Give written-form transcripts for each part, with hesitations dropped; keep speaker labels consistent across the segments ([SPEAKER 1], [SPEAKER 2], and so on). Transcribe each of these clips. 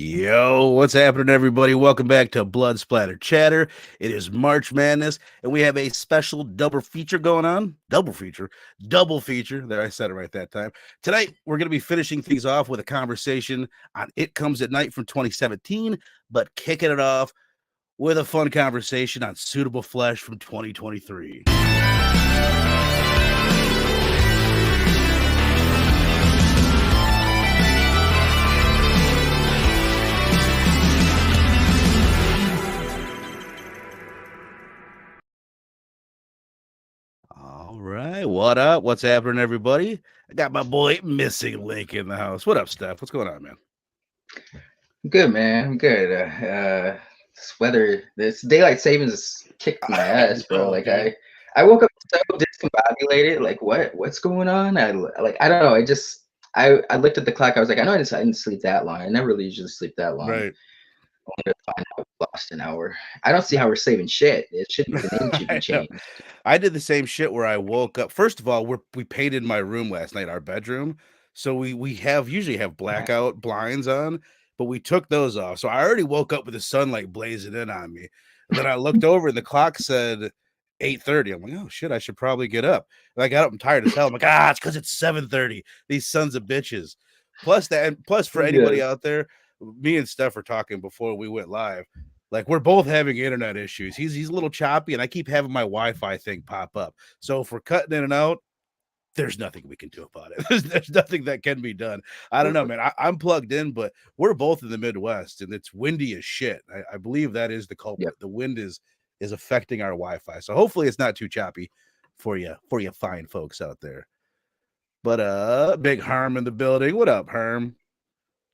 [SPEAKER 1] Yo, what's happening, everybody? Welcome back to Blood Splatter Chatter. It is March Madness, and we have a special double feature going on. Double feature. There, I said it right that time. Tonight, we're going to be finishing things off with a conversation on It Comes at Night from 2017, but kicking it off with a fun conversation on Suitable Flesh from 2023. All right, what up? What's happening, everybody? I got my boy Missing Lynk in the house. What up, Steph? What's going on, man?
[SPEAKER 2] Good, man. I'm good. This weather, this daylight savings has kicked my ass, bro. Like I woke up so discombobulated. Like what's going on? I don't know. I looked at the clock. I was like, I know I didn't sleep that long. I never really usually sleep that long.
[SPEAKER 1] Right.
[SPEAKER 2] Only to find out I lost an hour. I don't see how we're saving shit. It should be the name should be changed.
[SPEAKER 1] I did the same shit where I woke up. First of all, we painted my room last night, our bedroom. So we usually have blackout blinds on, but we took those off. So I already woke up with the sunlight blazing in on me. And then I looked over and the clock said 8:30. I'm like, oh shit, I should probably get up. And I got up, I'm tired as hell. I'm like, it's because it's 7:30. These sons of bitches. Plus for anybody out there, me and Steph were talking before we went live. Like, we're both having internet issues. He's a little choppy, and I keep having my Wi-Fi thing pop up. So if we're cutting in and out, there's nothing we can do about it. There's nothing that can be done. I don't know, man. I'm plugged in, but we're both in the Midwest, and it's windy as shit. I believe that is the culprit. Yep. The wind is affecting our Wi-Fi. So hopefully it's not too choppy for you fine folks out there. But big Herm in the building. What up, Herm?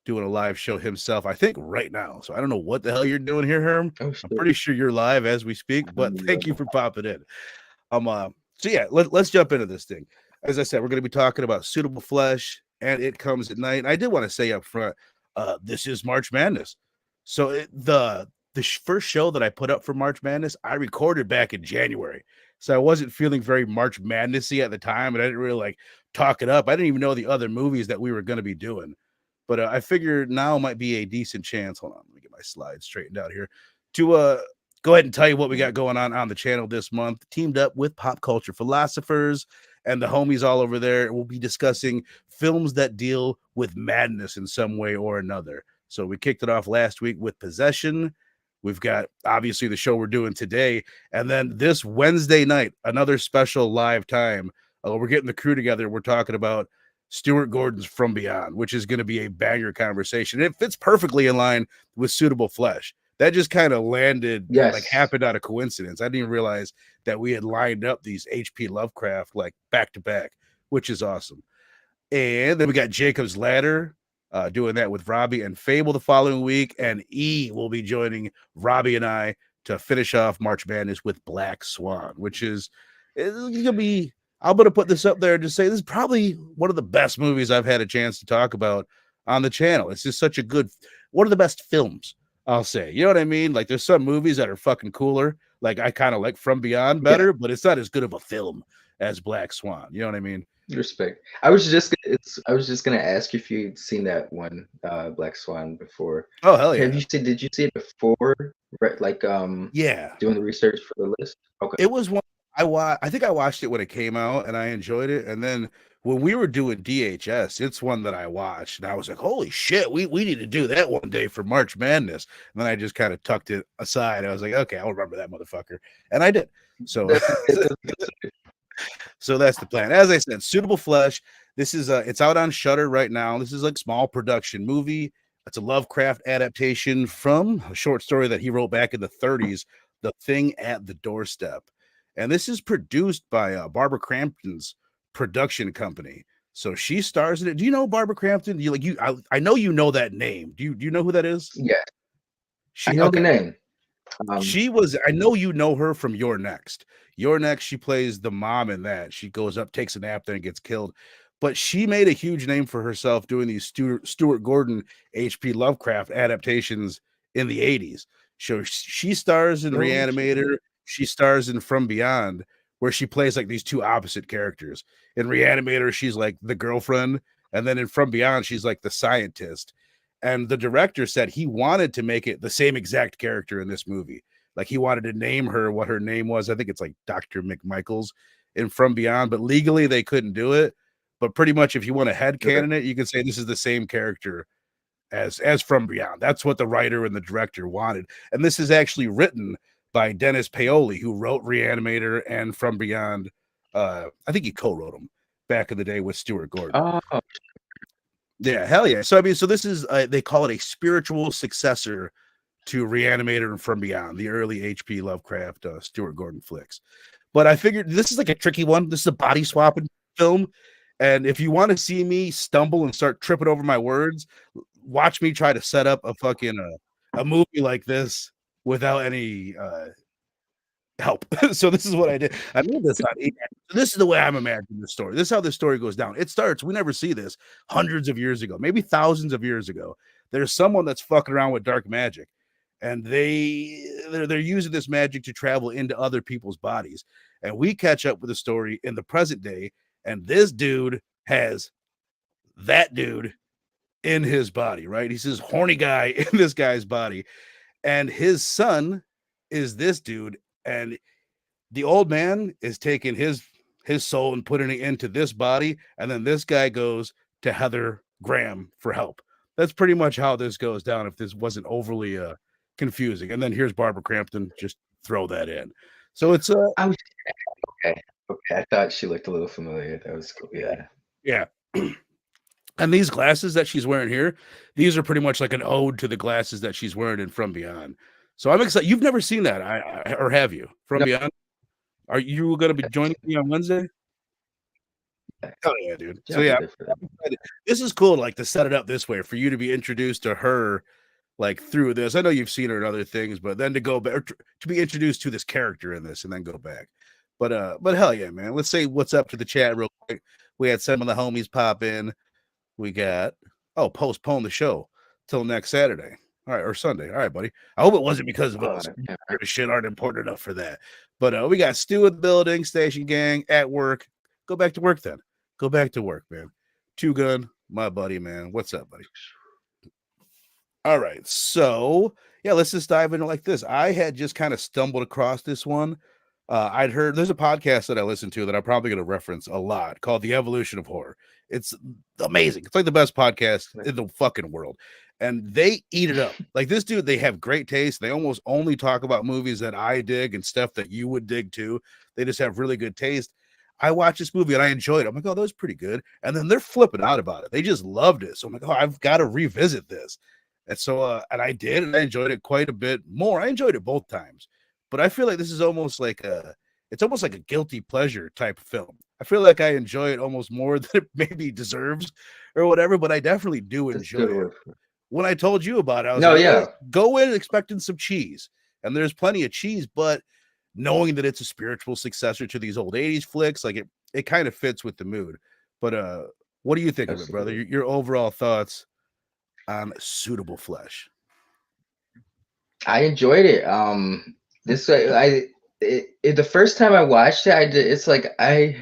[SPEAKER 1] Doing a live show himself, I think, right now. So I don't know what the hell you're doing here, Herm. I'm pretty sure you're live as we speak, but thank you for popping in. So yeah, let's jump into this thing. As I said, we're going to be talking about Suitable Flesh and It Comes at Night. And I did want to say up front, this is March Madness. So the first show that I put up for March Madness, I recorded back in January. So I wasn't feeling very March Madnessy at the time, and I didn't really like talk it up. I didn't even know the other movies that we were going to be doing. But I figured now might be a decent chance. Hold on, let me get my slides straightened out here. To go ahead and tell you what we got going on the channel this month. Teamed up with pop culture philosophers and the homies all over there. We'll be discussing films that deal with madness in some way or another. So we kicked it off last week with Possession. We've got, obviously, the show we're doing today. And then this Wednesday night, another special live time. We're getting the crew together. We're talking about Stuart Gordon's From Beyond, which is going to be a banger conversation. It fits perfectly in line with Suitable Flesh. That just kind of landed, like happened out of coincidence. I didn't even realize that we had lined up these H.P. Lovecraft like back to back, which is awesome. And then we got Jacob's Ladder doing that with Robbie and Fable the following week. And E will be joining Robbie and I to finish off March Madness with Black Swan, which is going to be... I'm going to put this up there and just say this is probably one of the best movies I've had a chance to talk about on the channel. It's just such a good, one of the best films, I'll say. You know what I mean? Like, there's some movies that are fucking cooler. Like, I kind of like From Beyond better, but it's not as good of a film as Black Swan. You know what I mean?
[SPEAKER 2] Respect. I was just gonna ask you if you'd seen that one, Black Swan, before.
[SPEAKER 1] Oh hell yeah!
[SPEAKER 2] Did you see it before? Right, like doing the research for the list. Okay.
[SPEAKER 1] It was one. I think I watched it when it came out and I enjoyed it. And then when we were doing DHS, it's one that I watched and I was like, holy shit, we need to do that one day for March Madness. And then I just kind of tucked it aside. I was like, okay, I'll remember that motherfucker. And I did. So, so that's the plan. As I said, Suitable Flesh. This is it's out on Shudder right now. This is like a small production movie. It's a Lovecraft adaptation from a short story that he wrote back in the 30s, The Thing at the Doorstep. And this is produced by Barbara Crampton's production company. So she stars in it. Do you know Barbara Crampton? I know you know that name. Do you know who that is?
[SPEAKER 2] Yeah. I know the name.
[SPEAKER 1] She was, I know you know her from You're Next. You're Next, she plays the mom in that. She goes up, takes a nap there and gets killed. But she made a huge name for herself doing these Stuart Gordon H.P. Lovecraft adaptations in the 80s. So she stars in Re-Animator. She stars in From Beyond, where she plays like these two opposite characters. In Re-Animator, she's like the girlfriend, and then in From Beyond, she's like the scientist. And the director said he wanted to make it the same exact character in this movie. Like he wanted to name her what her name was. I think it's like Dr. McMichaels in From Beyond, but legally they couldn't do it. But pretty much if you want to headcanon it, you can say this is the same character as From Beyond. That's what the writer and the director wanted. And this is actually written by Dennis Paoli, who wrote Re-Animator and From Beyond. I think he co-wrote them back in the day with Stuart Gordon.
[SPEAKER 2] Oh,
[SPEAKER 1] yeah, hell yeah. So I mean, so this is they call it a spiritual successor to Re-Animator and From Beyond, the early H.P. Lovecraft Stuart Gordon flicks. But I figured this is like a tricky one. This is a body swapping film. And if you want to see me stumble and start tripping over my words, watch me try to set up a fucking a movie like this without any help. So this is what I did. I made this on this is the way I'm imagining the story. This is how the story goes down. It starts, we never see this, hundreds of years ago, maybe thousands of years ago. There's someone that's fucking around with dark magic, and they're using this magic to travel into other people's bodies. And we catch up with the story in the present day, and this dude has that dude in his body, right? He's this horny guy in this guy's body, and his son is this dude, and the old man is taking his soul and putting it into this body, and then this guy goes to Heather Graham for help. That's pretty much how this goes down, if this wasn't overly confusing. And then here's Barbara Crampton, just throw that in. So it's
[SPEAKER 2] I was okay. I thought she looked a little familiar. That was cool.
[SPEAKER 1] Yeah. And these glasses that she's wearing here, these are pretty much like an ode to the glasses that she's wearing in From Beyond. So I'm excited. You've never seen that, or have you? From Beyond? Are you going to be joining me on Wednesday? Oh yeah, dude. So yeah, this is cool. Like to set it up this way for you to be introduced to her, like through this. I know you've seen her in other things, but then to go back to be introduced to this character in this, and then go back. But hell yeah, man. Let's say what's up to the chat real quick. We had some of the homies pop in. We got postpone the show till next Saturday. All right, or Sunday. All right, buddy. I hope it wasn't because of us. Shit aren't important enough for that. But we got Stu in the building, Station Gang at work. Go back to work then. Go back to work, man. Two Gun, my buddy, man. What's up, buddy? All right, so yeah, let's just dive into like this. I had just kind of stumbled across this one. I'd heard there's a podcast that I listen to that I'm probably going to reference a lot called The Evolution of Horror. It's amazing. It's like the best podcast in the fucking world. And they eat it up. Like this dude, they have great taste. They almost only talk about movies that I dig and stuff that you would dig too. They just have really good taste. I watched this movie and I enjoyed it. I'm like, oh, that was pretty good. And then they're flipping out about it. They just loved it. So I'm like, oh, I've got to revisit this. And so, and I did, and I enjoyed it quite a bit more. I enjoyed it both times. But I feel like this is almost like it's almost like a guilty pleasure type of film. I feel like I enjoy it almost more than it maybe deserves or whatever, but I definitely do enjoy it. When I told you about it, I was like, go in expecting some cheese. And there's plenty of cheese, but knowing that it's a spiritual successor to these old 80s flicks, like it kind of fits with the mood. But what do you think of it, brother? Your overall thoughts on Suitable Flesh?
[SPEAKER 2] I enjoyed it. The first time I watched it, it's like I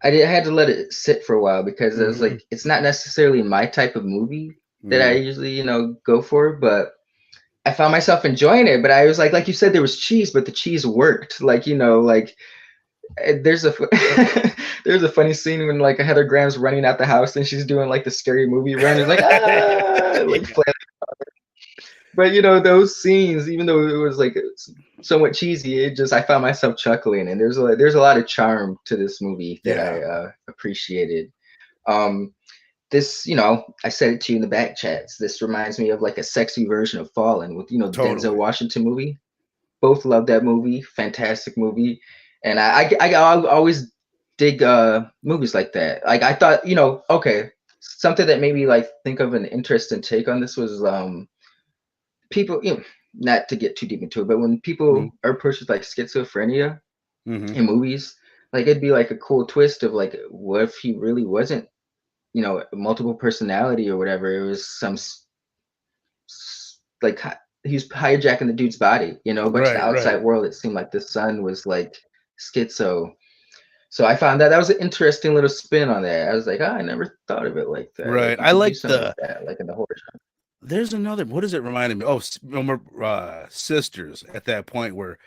[SPEAKER 2] had to let it sit for a while because I was like, it's not necessarily my type of movie that I usually, go for, but I found myself enjoying it. But I was like you said, there was cheese, but the cheese worked. Like, there's a there's a funny scene when like Heather Graham's running out the house and she's doing like the scary movie run. It's like, but those scenes, even though it was like somewhat cheesy, I found myself chuckling, and there's a lot of charm to this movie that I appreciated. This, I said it to you in the back chats. This reminds me of like a sexy version of Fallen with, the Denzel Washington movie. Both love that movie. Fantastic movie. And I always dig movies like that. Like I thought, something that made me like think of an interesting take on this was people, not to get too deep into it, but when people are pushed with like schizophrenia in movies, like it'd be like a cool twist of like, what if he really wasn't, multiple personality or whatever? It was some like he was hijacking the dude's body, but to the outside world, it seemed like the son was like schizo. So I found that was an interesting little spin on that. I was like, I never thought of it like that.
[SPEAKER 1] Right.
[SPEAKER 2] Like,
[SPEAKER 1] I like the
[SPEAKER 2] like in the horror genre.
[SPEAKER 1] there's another. What is it reminding me? Oh, Sisters. At that point where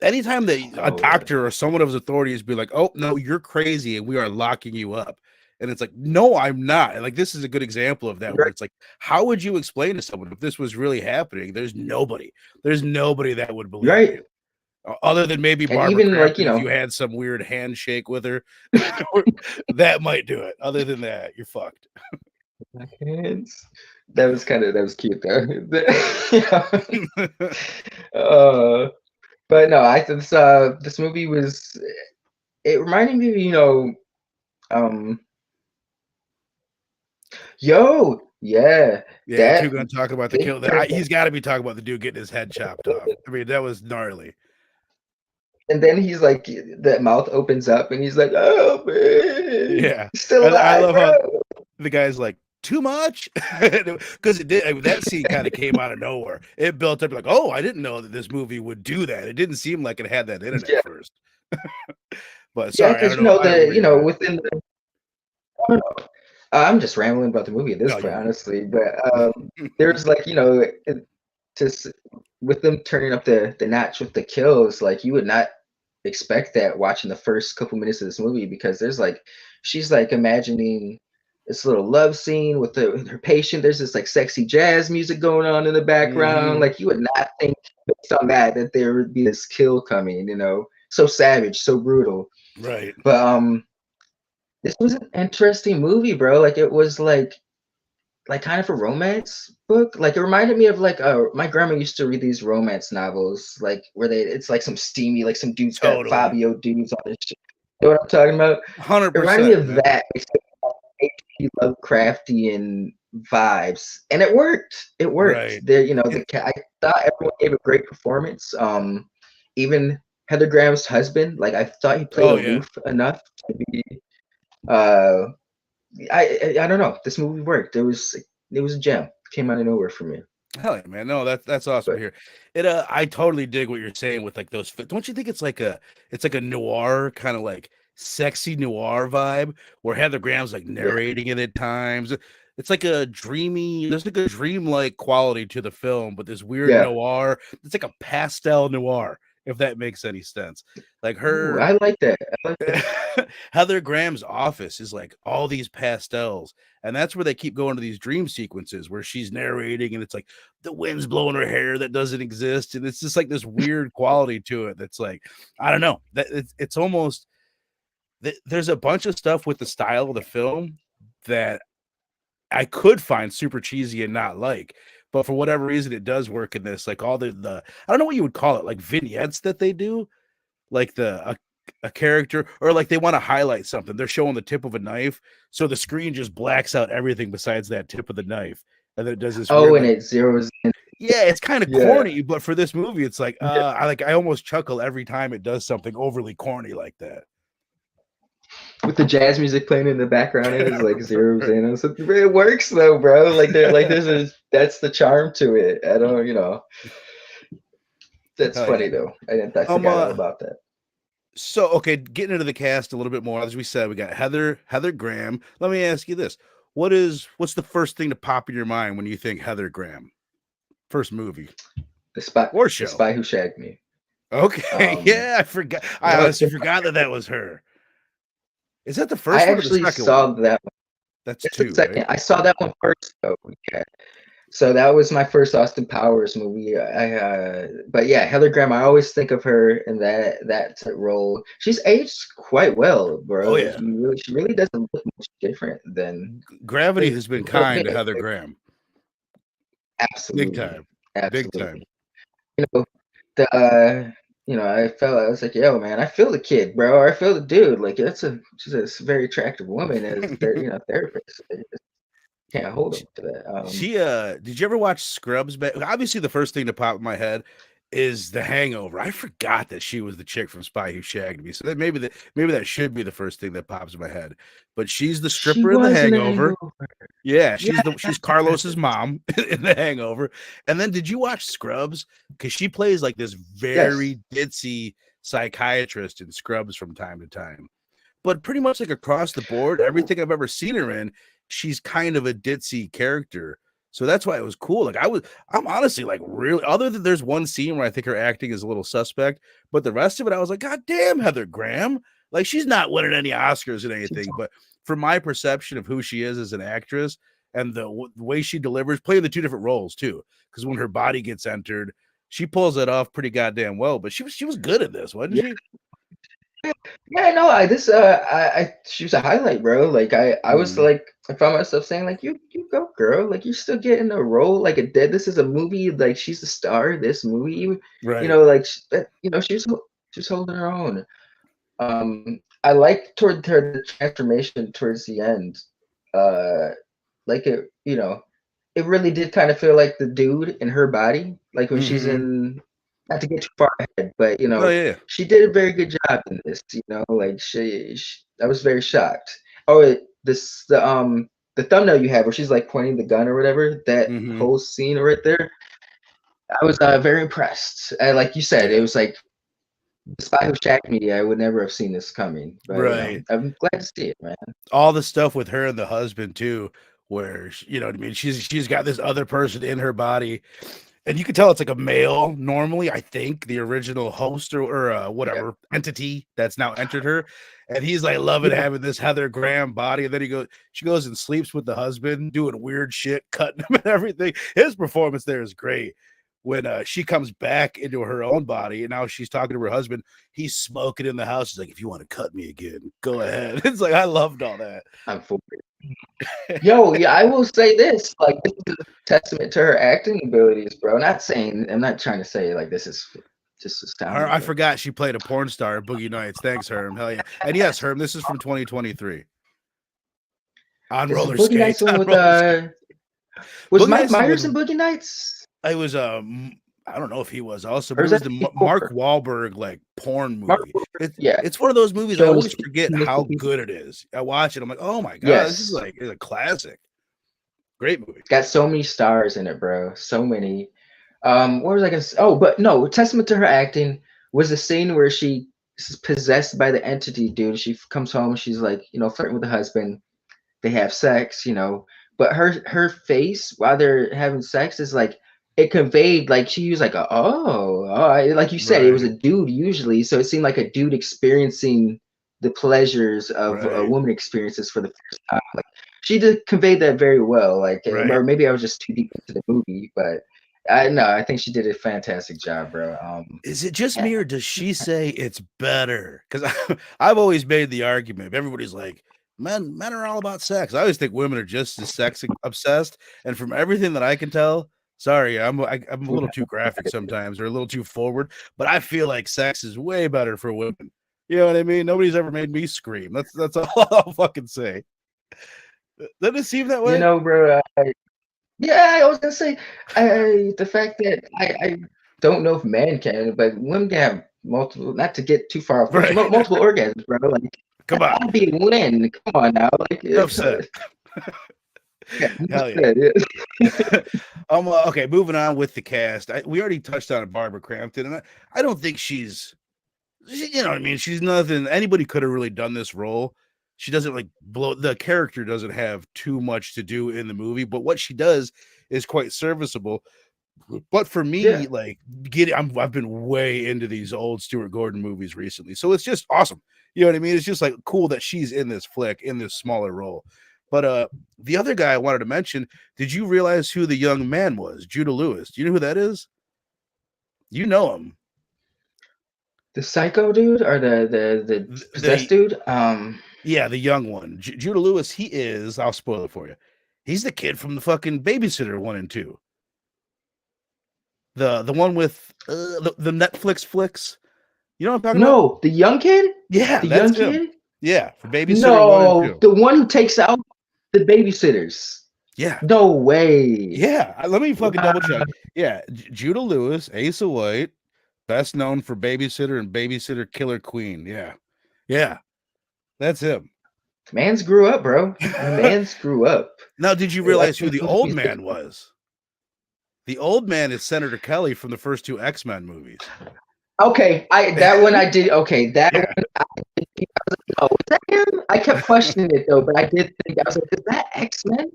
[SPEAKER 1] anytime that a
[SPEAKER 2] Oh yeah.
[SPEAKER 1] doctor or someone of his authority is be like, "Oh no, you're crazy, and we are locking you up," and it's like, "No, I'm not." And like this is a good example of that, where
[SPEAKER 2] Right.
[SPEAKER 1] it's like, how would you explain to someone if this was really happening? There's nobody that would believe
[SPEAKER 2] Right.
[SPEAKER 1] you, other than maybe
[SPEAKER 2] And
[SPEAKER 1] Barbara
[SPEAKER 2] even like,
[SPEAKER 1] Crampton if you had some weird handshake with her, that might do it. Other than that, you're fucked.
[SPEAKER 2] my hands. That was cute though. Yeah. Uh, but no, this movie was, it reminded me of, um yeah,
[SPEAKER 1] Yeah, if you're
[SPEAKER 2] that
[SPEAKER 1] gonna talk about the
[SPEAKER 2] they
[SPEAKER 1] kill,
[SPEAKER 2] turned,
[SPEAKER 1] he's got to be talking about the dude getting his head chopped off. I mean, that was gnarly.
[SPEAKER 2] and then he's like, the mouth opens up and he's like, oh man,
[SPEAKER 1] Yeah,
[SPEAKER 2] still
[SPEAKER 1] I
[SPEAKER 2] alive,
[SPEAKER 1] love
[SPEAKER 2] bro.
[SPEAKER 1] how the guy's like, too much, because it did. I mean, that scene kind of came out of nowhere. It built up like, oh, I didn't know that this movie would do that. It didn't seem like it had that in it at
[SPEAKER 2] Yeah,
[SPEAKER 1] first. But
[SPEAKER 2] yeah,
[SPEAKER 1] sorry, I
[SPEAKER 2] because
[SPEAKER 1] don't know. I don't know where you're at.
[SPEAKER 2] within the, I don't know. I'm just rambling about the movie at this
[SPEAKER 1] No,
[SPEAKER 2] point,
[SPEAKER 1] you're
[SPEAKER 2] honestly. But there's like, just with them turning up the notch with the kills, like you would not expect that watching the first couple minutes of this movie, because there's like, she's like imagining this little love scene with her patient. There's this like sexy jazz music going on in the background.
[SPEAKER 1] hmm
[SPEAKER 2] Like you would not think based on that there would be this kill coming, so savage, so brutal.
[SPEAKER 1] right.
[SPEAKER 2] But this was an interesting movie, bro. Like it was like kind of a romance book. Like it reminded me of like my grandma used to read these romance novels, like where it's like some steamy, like some dude's got
[SPEAKER 1] Totally,
[SPEAKER 2] Fabio dudes on his shit. You know what I'm talking about? It reminded me
[SPEAKER 1] 100%,
[SPEAKER 2] of
[SPEAKER 1] man.
[SPEAKER 2] that, except H.P. Lovecraftian vibes, and it worked. It worked.
[SPEAKER 1] Right.
[SPEAKER 2] There,
[SPEAKER 1] It,
[SPEAKER 2] I thought everyone gave a great performance. Even Heather Graham's husband, like I thought he played
[SPEAKER 1] oh yeah.
[SPEAKER 2] aloof enough to be. Uh, I don't know. This movie worked. It was a gem. Came out of nowhere for me.
[SPEAKER 1] Hell yeah, man. No, that's awesome to
[SPEAKER 2] But
[SPEAKER 1] hear. It I totally dig what you're saying with like those don't you think it's like a noir kind of like sexy noir vibe where Heather Graham's like
[SPEAKER 2] yeah,
[SPEAKER 1] narrating it at times. It's like a dreamy, there's like a dreamlike quality to the film, but this weird
[SPEAKER 2] yeah.
[SPEAKER 1] noir. It's like a pastel noir, if that makes any sense. Like
[SPEAKER 2] Ooh,
[SPEAKER 1] her
[SPEAKER 2] I like that. I like that.
[SPEAKER 1] Heather Graham's office is like all these pastels, and that's where they keep going to these dream sequences where she's narrating, and it's like the wind's blowing her hair that doesn't exist, and it's just like this weird quality to it that's like I don't know that it's almost there's a bunch of stuff with the style of the film that I could find super cheesy and not like. But for whatever reason, it does work in this. Like all the I don't know what you would call it, like vignettes that they do, like a character or like they want to highlight something. They're showing the tip of a knife, so the screen just blacks out everything besides that tip of the knife, and then it does this
[SPEAKER 2] Oh,
[SPEAKER 1] weird
[SPEAKER 2] and
[SPEAKER 1] like
[SPEAKER 2] it zeroes in.
[SPEAKER 1] yeah, it's kind of
[SPEAKER 2] Yeah,
[SPEAKER 1] corny, but for this movie, it's like
[SPEAKER 2] yeah.
[SPEAKER 1] I almost chuckle every time it does something overly corny like that.
[SPEAKER 2] With the jazz music playing in the background, and it's like zeroes in. And so it works though, bro. Like that's the charm to it. I don't, that's
[SPEAKER 1] Hell yeah.
[SPEAKER 2] funny though. I
[SPEAKER 1] Um
[SPEAKER 2] forgot all
[SPEAKER 1] uh
[SPEAKER 2] about that.
[SPEAKER 1] so okay, getting into the cast a little bit more. As we said, we got Heather Graham. Let me ask you this. What's the first thing to pop in your mind when you think Heather Graham? First movie or
[SPEAKER 2] The
[SPEAKER 1] show?
[SPEAKER 2] spy who shagged me.
[SPEAKER 1] Okay,
[SPEAKER 2] Um,
[SPEAKER 1] yeah, I forgot. I
[SPEAKER 2] no,
[SPEAKER 1] honestly forgot that was her. Is that the
[SPEAKER 2] I
[SPEAKER 1] first one or the
[SPEAKER 2] actually
[SPEAKER 1] second one?
[SPEAKER 2] saw that.
[SPEAKER 1] That's
[SPEAKER 2] It's the
[SPEAKER 1] two, right?
[SPEAKER 2] second. I saw that one first though. Yeah. So that was my first Austin Powers movie. But yeah, Heather Graham. I always think of her in that role. She's aged quite well, bro.
[SPEAKER 1] Oh
[SPEAKER 2] Like
[SPEAKER 1] yeah.
[SPEAKER 2] she really doesn't look much different than
[SPEAKER 1] Gravity
[SPEAKER 2] like
[SPEAKER 1] has been
[SPEAKER 2] well,
[SPEAKER 1] kind to Heather Graham. Big
[SPEAKER 2] absolutely,
[SPEAKER 1] time. Big time.
[SPEAKER 2] absolutely. You know the I was like, yo, man, I feel the kid, bro. Or I feel the dude. Like she's a very attractive woman as therapist. I just can't hold
[SPEAKER 1] She,
[SPEAKER 2] them to that.
[SPEAKER 1] did you ever watch Scrubs? Obviously, the first thing to pop in my head is The Hangover. I forgot that she was the chick from Spy Who Shagged Me. So that maybe that should be the first thing that pops in my head. But she's the
[SPEAKER 2] She
[SPEAKER 1] stripper in The
[SPEAKER 2] was in a
[SPEAKER 1] Hangover.
[SPEAKER 2] hangover.
[SPEAKER 1] Yeah,
[SPEAKER 2] Yeah.
[SPEAKER 1] she's Carlos's mom in The Hangover. And then did you watch Scrubs? Because she plays like this
[SPEAKER 2] Yes.
[SPEAKER 1] very ditzy psychiatrist in Scrubs from time to time. But pretty much like across the board, everything I've ever seen her in, she's kind of a ditzy character. So that's why it was cool. Like I'm honestly like really, other than there's one scene where I think her acting is a little suspect, but the rest of it, I was like, God damn, Heather Graham. Like she's not winning any Oscars and anything, but for my perception of who she is as an actress and the way she delivers, playing the two different roles too, because when her body gets entered, she pulls it off pretty goddamn well. But she was good at this, wasn't she?
[SPEAKER 2] Yeah, no, she was a highlight, bro. Like I was like, I found myself saying like, you go, girl. Like you're still getting a role. Like this is a movie. Like she's the star of this movie.
[SPEAKER 1] Right.
[SPEAKER 2] You know, like she's holding her own. I like toward her the transformation towards the end. Like it really did kind of feel like the dude in her body. Like when she's in. Not to get too far ahead, but
[SPEAKER 1] Oh, yeah.
[SPEAKER 2] she did a very good job in this. Like I was very shocked. Oh, the thumbnail you have where she's like pointing the gun or whatever. That whole scene right there, I was very impressed. And like you said, it was like, despite who shacked me, I would never have seen this coming. But
[SPEAKER 1] right,
[SPEAKER 2] I'm glad to see it, man.
[SPEAKER 1] All the stuff with her and the husband too, where you know what I mean. She's got this other person in her body. And you can tell it's like a male normally, I think, the original host or whatever entity that's now entered her. And he's like loving having this Heather Graham body. And then she goes and sleeps with the husband, doing weird shit, cutting him and everything. His performance there is great. When she comes back into her own body and now she's talking to her husband, he's smoking in the house. He's like, if you want to cut me again, go ahead. It's like, I loved all that.
[SPEAKER 2] I'm for it. Yo, yeah, I will say this. Like, this is a testament to her acting abilities, bro. I'm not trying to say like this is just astounding.
[SPEAKER 1] I forgot she played a porn star at Boogie Nights. Thanks, Herm. Hell yeah. And yes, Herm, this is from 2023. On roller
[SPEAKER 2] Boogie
[SPEAKER 1] skates.
[SPEAKER 2] Nights one with was Mike Myers in Boogie Nights?
[SPEAKER 1] It was I don't know if he was also, but it was the Mark Wahlberg like porn movie. It's one of those movies I always forget how good it is. I watch it, I'm like, oh my god, this is like a classic. Great movie.
[SPEAKER 2] It's got so many stars in it, bro. So many. What was I gonna say? Oh, but no, testament to her acting was the scene where she is possessed by the entity, dude. She comes home, she's like, flirting with the husband. They have sex, but her face while they're having sex is like, it conveyed like she was like, like you said, it was a dude usually, so it seemed like a dude experiencing the pleasures of a woman experiences for the first time. Like she did convey that very well. Like, or maybe I was just too deep into the movie, but I think she did a fantastic job, bro.
[SPEAKER 1] Is it just me or does she say it's better? Because I've always made the argument. Everybody's like, men are all about sex. I always think women are just as sex obsessed, and from everything that I can tell. Sorry, I'm a little too graphic sometimes or a little too forward, but I feel like sex is way better for women. You know what I mean? Nobody's ever made me scream. That's all I'll fucking say. Doesn't it seem that way?
[SPEAKER 2] Bro. I was gonna say the fact that I don't know if men can, but women can have multiple. Not to get too far off, multiple orgasms, bro. Like,
[SPEAKER 1] come on,
[SPEAKER 2] that'd be a win. Come on now, like
[SPEAKER 1] upset. Hell yeah. Okay, moving on with the cast. We already touched on Barbara Crampton, and I don't think she's you know what I mean? She's nothing. Anybody could have really done this role. She doesn't like blow. The character doesn't have too much to do in the movie, but what she does is quite serviceable. But for me, like I've been way into these old Stuart Gordon movies recently, so it's just awesome. You know what I mean? It's just like cool that she's in this flick in this smaller role. But the other guy I wanted to mention, did you realize who the young man was? Judah Lewis. Do you know who that is? You know him.
[SPEAKER 2] The psycho dude or the possessed dude?
[SPEAKER 1] Yeah, the young one. Judah Lewis, he is, I'll spoil it for you. He's the kid from the fucking Babysitter 1 and 2. The one with the Netflix flicks. You know what I'm talking about?
[SPEAKER 2] No, the young kid?
[SPEAKER 1] Yeah,
[SPEAKER 2] the young kid?
[SPEAKER 1] Him. Yeah, for Babysitter 1 and 2.
[SPEAKER 2] The one who takes out the babysitters.
[SPEAKER 1] Yeah.
[SPEAKER 2] No way.
[SPEAKER 1] Yeah, let me fucking double check. Yeah, Judah Lewis, Asa White, best known for Babysitter and Babysitter Killer Queen. Yeah, that's him.
[SPEAKER 2] Man's grew up, bro. Man's grew up.
[SPEAKER 1] Now, did you realize who the old man was? The old man is Senator Kelly from the first 2 X-Men movies.
[SPEAKER 2] Okay, that one I did. Okay, that one. I was like, oh, is that him? I kept questioning it though, but I did think I was like, is that X-Men?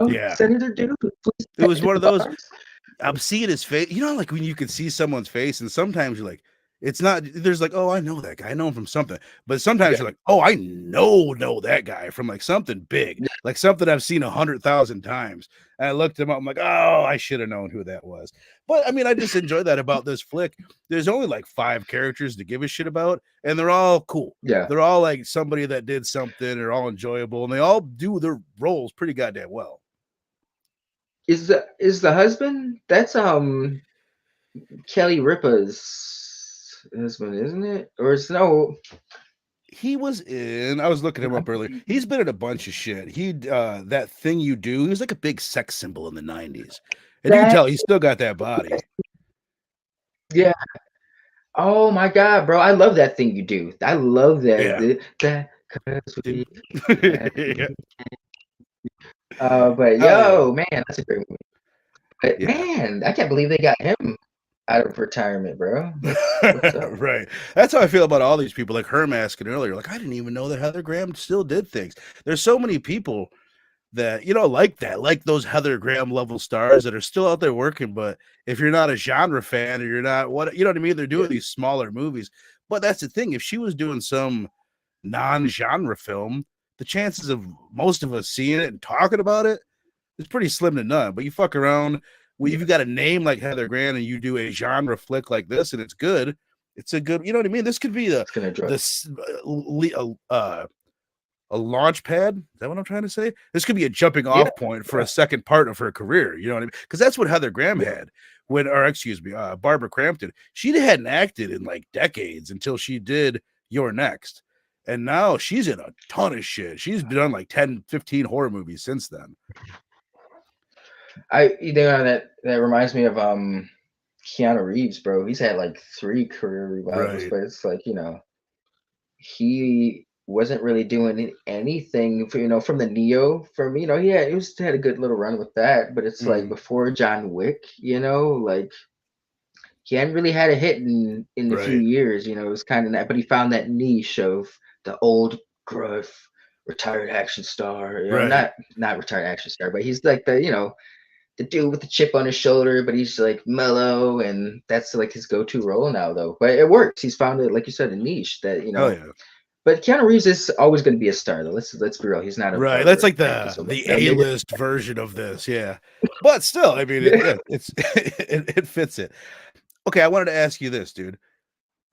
[SPEAKER 1] Yeah.
[SPEAKER 2] Senator Dude, please
[SPEAKER 1] It was
[SPEAKER 2] hit
[SPEAKER 1] one
[SPEAKER 2] the
[SPEAKER 1] of those.
[SPEAKER 2] bars.
[SPEAKER 1] I'm seeing his face. You know, like when you can see someone's face, and sometimes you're like, it's not. There's like, oh, I know that guy. I know him from something. But sometimes
[SPEAKER 2] Yeah,
[SPEAKER 1] you're like, oh, I know that guy from like something big,
[SPEAKER 2] yeah,
[SPEAKER 1] like something I've seen 100,000 times. And I looked him up. I'm like, oh, I should have known who that was. But I mean, I just enjoy that about this flick. There's only like 5 characters to give a shit about, and they're all cool.
[SPEAKER 2] yeah.
[SPEAKER 1] They're all like somebody that did something. They're all enjoyable, and they all do their roles pretty goddamn well.
[SPEAKER 2] Is the husband? That's Kelly Ripa's husband, isn't it? Or it's no?
[SPEAKER 1] He was in, I was looking him up earlier. He's been in a bunch of shit. He that thing you do, he was like a big sex symbol in the 90s. And you can
[SPEAKER 2] That
[SPEAKER 1] tell he's still got that body.
[SPEAKER 2] yeah. Oh my God, bro! I love that thing you do. I love that.
[SPEAKER 1] Yeah.
[SPEAKER 2] That because we.
[SPEAKER 1] Yeah.
[SPEAKER 2] But
[SPEAKER 1] Hell yeah.
[SPEAKER 2] yo, man, that's a great movie. But
[SPEAKER 1] Yeah.
[SPEAKER 2] man, I can't believe they got him out of retirement, bro. What's up?
[SPEAKER 1] Right. That's how I feel about all these people, like Herm asking earlier. Like, I didn't even know that Heather Graham still did things. There's so many people that, you know, like that, like those Heather Graham level stars that are still out there working. But if you're not a genre fan or you're not what, you know what I mean? They're doing these smaller movies. But that's the thing. If she was doing some non-genre film, the chances of most of us seeing it and talking about it is pretty slim to none. But you fuck around, well, if you got a name like Heather Grant and you do a genre flick like this and it's good, it's a good, you know what I mean? This could be a launch pad. Is that what I'm trying to say? This could be a jumping off point for a second part of her career. You know what I mean? Because that's what Heather Graham had when, or excuse me, Barbara Crampton. She hadn't acted in like decades until she did You're Next. And now she's in a ton of shit. She's done like 10, 15 horror movies since then.
[SPEAKER 2] That reminds me of Keanu Reeves, bro. He's had like 3 career revivals, but it's like, you know, he wasn't really doing anything for, from the Neo from, he had a good little run with that, but it's like before John Wick, like he hadn't really had a hit in a few years, it was kind of that, but he found that niche of the old gruff retired action star, not retired action star, but he's like the dude with the chip on his shoulder, but he's like mellow, and that's like his go-to role now, though. But it works. He's found it, like you said, a niche that
[SPEAKER 1] Oh yeah.
[SPEAKER 2] But Keanu Reeves is always going to be a star, though. Let's be real. He's not a
[SPEAKER 1] That's like the A-list version of this, yeah. But still, I mean, it fits it. Okay, I wanted to ask you this, dude.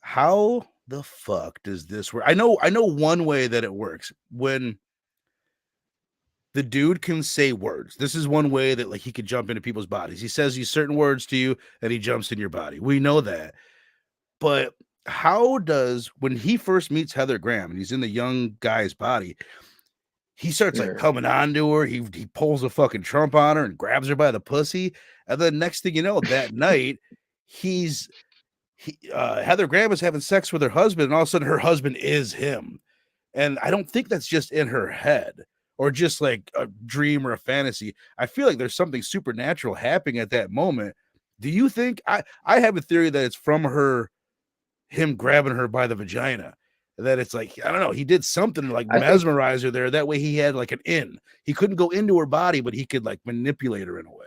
[SPEAKER 1] How the fuck does this work? I know one way that it works when the dude can say words. This is one way that like he could jump into people's bodies. He says these certain words to you and he jumps in your body. We know that. But how does, when he first meets Heather Graham and he's in the young guy's body, he starts like coming on to her. He pulls a fucking Trump on her and grabs her by the pussy. And then next thing you know, that night, Heather Graham is having sex with her husband, and all of a sudden her husband is him. And I don't think that's just in her head or just like a dream or a fantasy. I feel like there's something supernatural happening at that moment. Do you think, I have a theory that it's from him grabbing her by the vagina, that it's like, I don't know, he did something to like mesmerize her there. That way he had like an in. He couldn't go into her body, but he could like manipulate her in a way.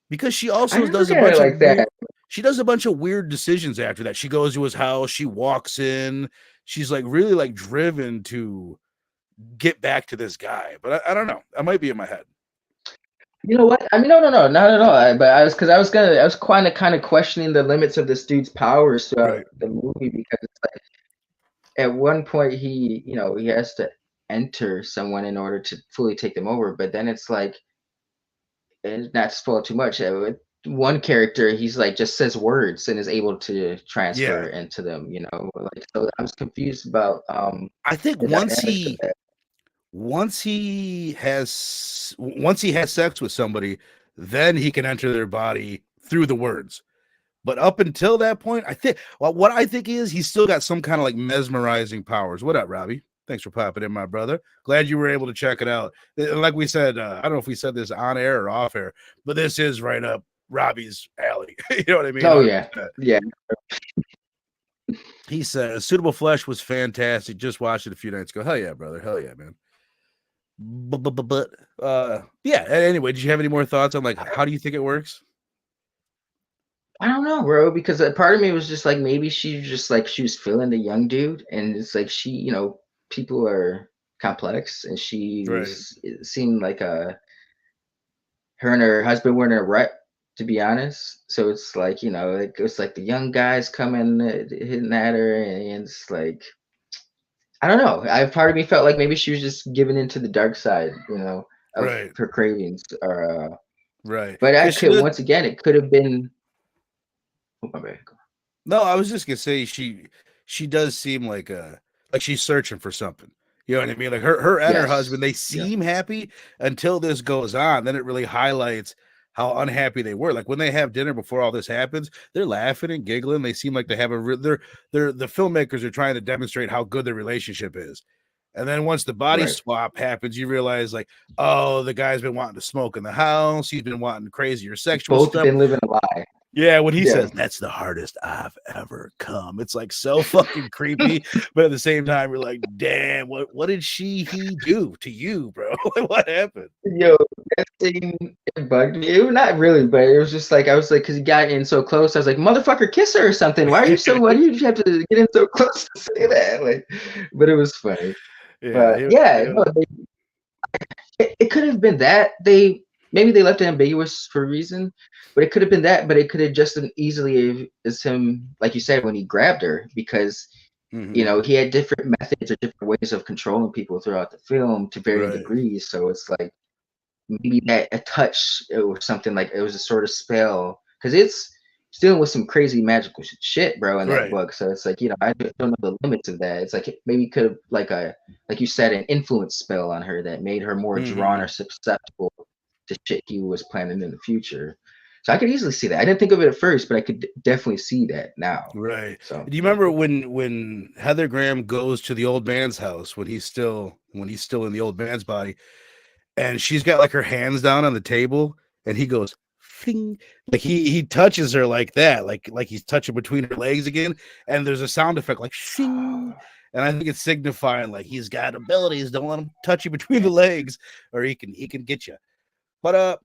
[SPEAKER 1] Because she also does a bunch of weird, she does a bunch of weird decisions after that. She goes to his house, she walks in, she's like really like driven to get back to this guy. But I don't know. I might be in my head.
[SPEAKER 2] You know what? I mean, no, not at all. But I was kind of questioning the limits of this dude's powers throughout the movie, because it's like at one point he has to enter someone in order to fully take them over, but then it's like, and not to spoil too much, one character, he's like just says words and is able to transfer into them, like, so I was confused about
[SPEAKER 1] I think once he has sex with somebody, then he can enter their body through the words. But up until that point, I think what I think is he's still got some kind of like mesmerizing powers. What up, Robbie? Thanks for popping in, my brother. Glad you were able to check it out. Like we said, I don't know if we said this on air or off air, but this is right up Robbie's alley. You know what I mean?
[SPEAKER 2] Oh, yeah. Yeah.
[SPEAKER 1] He says, Suitable Flesh was fantastic. Just watched it a few nights ago. Hell yeah, brother. Hell yeah, man. But yeah. Anyway, did you have any more thoughts on like how do you think it works?
[SPEAKER 2] I don't know, bro, because a part of me was just like maybe she just like she was feeling the young dude, and it's like she, people are complex, and
[SPEAKER 1] Right.
[SPEAKER 2] it seemed like her and her husband were in a rut, to be honest. So it's like it was like the young guys coming hitting at her, and it's like I don't know. I Part of me felt like maybe she was just giving into the dark side, of
[SPEAKER 1] Right.
[SPEAKER 2] her cravings, or
[SPEAKER 1] Right.
[SPEAKER 2] but I
[SPEAKER 1] Because she
[SPEAKER 2] could
[SPEAKER 1] does.
[SPEAKER 2] once again, it could have been. Oh, my bad.
[SPEAKER 1] No, I was just gonna say she does seem like she's searching for something. You know what I mean? Like her and her husband,
[SPEAKER 2] Yes.
[SPEAKER 1] they
[SPEAKER 2] Yeah.
[SPEAKER 1] seem happy until this goes on. Then it really highlights how unhappy they were. Like when they have dinner before all this happens, they're laughing and giggling. They seem like they have they're the filmmakers are trying to demonstrate how good their relationship is. And then once the body
[SPEAKER 2] Right.
[SPEAKER 1] swap happens, you realize like, oh, the guy's been wanting to smoke in the house. He's been wanting crazier sexual
[SPEAKER 2] Both have
[SPEAKER 1] stuff.
[SPEAKER 2] been living a lie.
[SPEAKER 1] Yeah, when he
[SPEAKER 2] Yeah.
[SPEAKER 1] says that's the hardest I've ever come, it's like so fucking creepy, but at the same time, you're like, damn, what did he do to you, bro? What happened?
[SPEAKER 2] Yo, that scene, it bugged me. It was not really, but it was just like I was like, because he got in so close, I was like, motherfucker, kiss her or something. Why do you have to get in so close to say that? Like, but it was funny.
[SPEAKER 1] Yeah,
[SPEAKER 2] But yeah, no, it could have been that maybe they left it ambiguous for a reason, but it could have been that, but it could have just as easily as him, like you said, when he grabbed her, because he had different methods or different ways of controlling people throughout the film to varying
[SPEAKER 1] right,
[SPEAKER 2] degrees. So it's like maybe that a touch or something, like it was a sort of spell, because it's dealing with some crazy magical shit, bro, in that
[SPEAKER 1] right,
[SPEAKER 2] book. So it's like I don't know the limits of that. It's like maybe could have like you said, an influence spell on her that made her more drawn or susceptible to shit he was planning in the future. So I could easily see that. I didn't think of it at first, but I could definitely see that now.
[SPEAKER 1] right.
[SPEAKER 2] So
[SPEAKER 1] Do you remember when Heather Graham goes to the old man's house when he's still in the old man's body? And she's got like her hands down on the table, and he goes, Fing. Like he touches her like that, like he's touching between her legs again, and there's a sound effect like shing, and I think it's signifying like he's got abilities. Don't let him touch you between the legs, or he can get you. But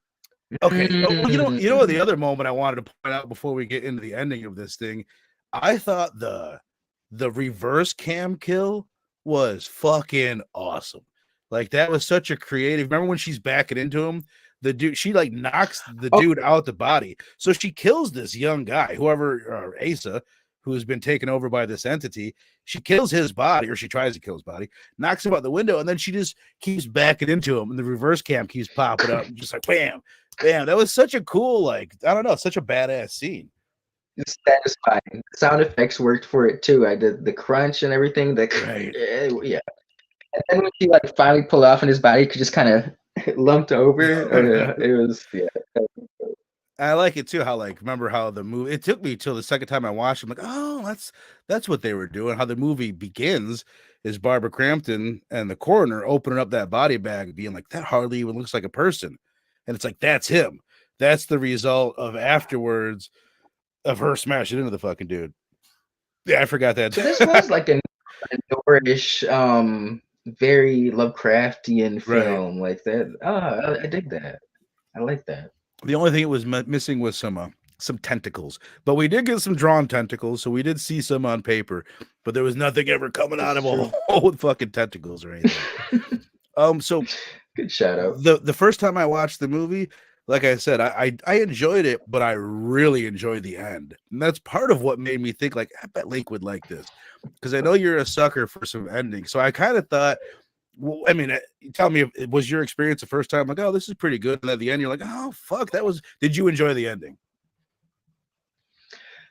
[SPEAKER 1] okay. Well, you know what? The other moment I wanted to point out before we get into the ending of this thing, I thought the reverse cam kill was fucking awesome. Like that was such a creative. Remember when she's backing into him? The dude, she like knocks the
[SPEAKER 2] oh,
[SPEAKER 1] dude out the body. So she kills this young guy, whoever Asa, who's been taken over by this entity. She kills his body, or she tries to kill his body, knocks him out the window, and then she just keeps backing into him, and the reverse cam keeps popping up, and just like bam, bam. That was such a cool, like I don't know, such a badass scene.
[SPEAKER 2] it's satisfying. Sound effects worked for it too. I did the crunch and everything.
[SPEAKER 1] Right.
[SPEAKER 2] Yeah. And then when she like finally pulled off and his body could just kind of lumped over, it was yeah.
[SPEAKER 1] I like it too. How like remember how the movie? It took me till the second time I watched. I'm like, oh, that's what they were doing. How the movie begins is Barbara Crampton and the coroner opening up that body bag, being like, that hardly even looks like a person, and it's like that's him. That's the result of afterwards of her smashing into the fucking dude. Yeah, I forgot that.
[SPEAKER 2] So this was like a Nordish, very Lovecraftian
[SPEAKER 1] Right.
[SPEAKER 2] film like that. Oh, I dig that. I like that.
[SPEAKER 1] The only thing it was missing was some tentacles, but we did get some drawn tentacles, so we did see some on paper, but there was nothing ever coming
[SPEAKER 2] This
[SPEAKER 1] out of
[SPEAKER 2] is
[SPEAKER 1] a
[SPEAKER 2] true.
[SPEAKER 1] hole with fucking tentacles or anything. So
[SPEAKER 2] Good shout out.
[SPEAKER 1] the first time I watched the movie, like I said, I enjoyed it, but I really enjoyed the end, and that's part of what made me think like I bet Link would like this, because I know you're a sucker for some endings. So I kind of thought, well, I mean, tell me, was your experience the first time like, oh, this is pretty good, and at the end you're like, oh fuck, that was. Did you enjoy the ending?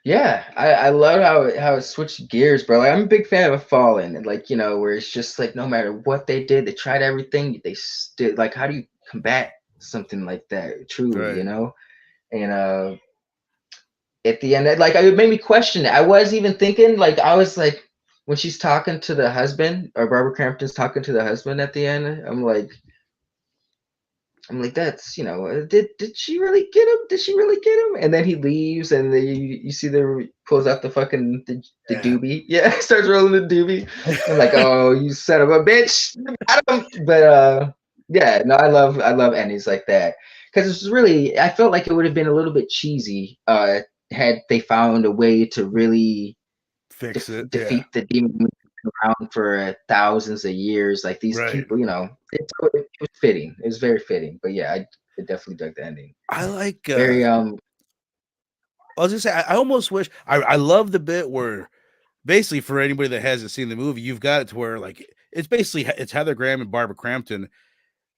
[SPEAKER 2] Yeah, I love how it switched gears, bro. Like, I'm a big fan of Fallen, and like where it's just like no matter what they did, they tried everything. They still like, how do you combat something like that? Truly,
[SPEAKER 1] Right.
[SPEAKER 2] And at the end, like it made me question it. I was even thinking, like I was like, when she's talking to the husband, or Barbara Crampton's talking to the husband at the end, I'm like, that's did she really get him? Did she really get him? And then he leaves, and then you see the pulls out the fucking the
[SPEAKER 1] Yeah.
[SPEAKER 2] doobie. Yeah, starts rolling the doobie. I'm like, oh, you son of a bitch! Got him. But Yeah, no, I love endings like that because it's really I felt like it would have been a little bit cheesy had they found a way to really
[SPEAKER 1] Fix it. Yeah.
[SPEAKER 2] defeat the demon around for thousands of years. Like these
[SPEAKER 1] Right.
[SPEAKER 2] people, it was fitting. It was very fitting. But yeah, I definitely dug the ending.
[SPEAKER 1] I like
[SPEAKER 2] Very
[SPEAKER 1] I was gonna say I almost wish I love the bit where basically for anybody that hasn't seen the movie, you've got it to where like it's basically it's Heather Graham and Barbara Crampton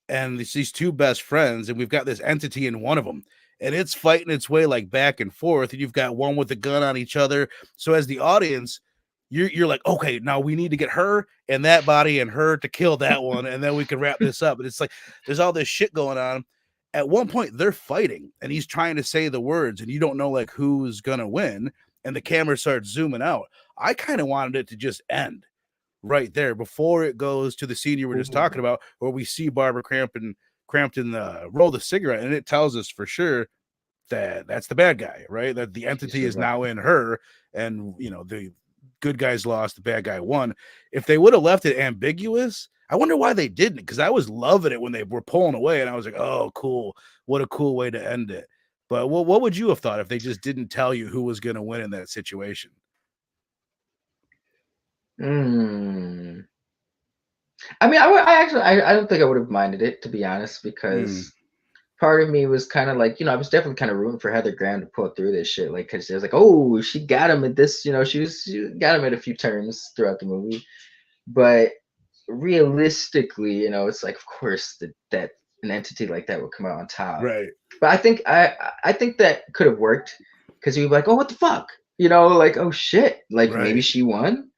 [SPEAKER 1] and these two best friends, and we've got this entity in one of them, and it's fighting its way like back and forth, and you've got one with a gun on each other. So as the audience, you're like, okay, now we need to get her and that body and her to kill that one, and then we can wrap this up. And it's like there's all this shit going on. At one point, they're fighting, and he's trying to say the words, and you don't know like who's gonna win, and the camera starts zooming out. I kind of wanted it to just end right there before it goes to the scene you were just talking about, where we see Barbara Crampton roll the cigarette, and it tells us for sure that that's the bad guy, right? That the entity is now in her, and the good guys lost, the bad guy won. If they would have left it ambiguous, I wonder why they didn't, because I was loving it when they were pulling away, and I was like, oh, cool, what a cool way to end it. But what would you have thought if they just didn't tell you who was going to win in that situation?
[SPEAKER 2] I mean, I actually, I don't think I would have minded it, to be honest, because part of me was kind of like, I was definitely kind of rooting for Heather Graham to pull through this shit, like, because it was like, oh, she got him at this, she got him at a few turns throughout the movie, but realistically, it's like, of course, that an entity like that would come out on top.
[SPEAKER 1] Right.
[SPEAKER 2] But I think that could have worked because you'd be like, oh, what the fuck, like, oh shit, like maybe
[SPEAKER 1] Right.
[SPEAKER 2] she won.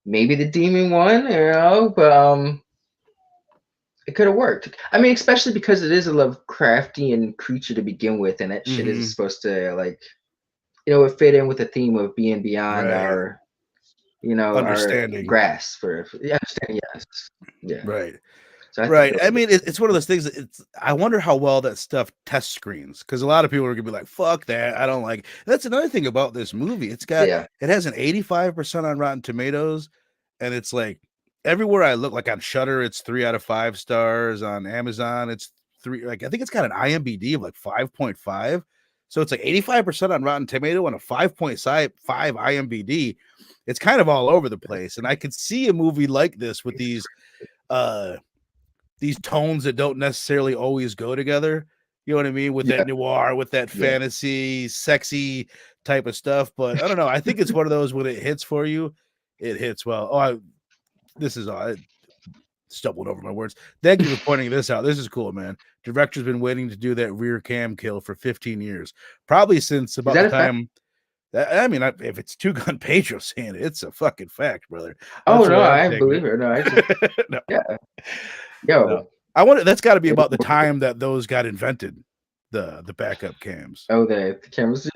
[SPEAKER 2] Maybe the demon won, but it could have worked. I mean, especially because it is a Lovecraftian creature to begin with, and that shit is supposed to like, it fit in with the theme of being beyond
[SPEAKER 1] Right.
[SPEAKER 2] our, our
[SPEAKER 1] Understanding.
[SPEAKER 2] grasp for understanding. Yes, yeah.
[SPEAKER 1] Right.
[SPEAKER 2] So
[SPEAKER 1] Right. I mean, it's one of those things that I wonder how well that stuff test screens, because a lot of people are gonna be like, fuck that. I don't like it. That's another thing about this movie. It has an 85% on Rotten Tomatoes, and it's like everywhere I look, like on Shudder, it's 3 out of 5 stars. On Amazon, it's 3, like I think it's got an IMDb of like 5.5. So it's like 85% on Rotten Tomato and a 5.5 IMDb. It's kind of all over the place. And I could see a movie like this with these tones that don't necessarily always go together. You know what I mean? With that noir, with that fantasy, sexy type of stuff. But I don't know. I think it's one of those when it hits for you, it hits well. I stumbled over my words. Thank you for pointing this out. This is cool, man. Director's been waiting to do that rear cam kill for 15 years. Probably since about the time. I mean, if it's Two Gun Pedro saying it, it's a fucking fact, brother.
[SPEAKER 2] That's no, I believe it. No, I just, no. Yeah. Yo,
[SPEAKER 1] no. I wonder. That's got to be about the time that those got invented, the backup cams.
[SPEAKER 2] Oh, the cameras.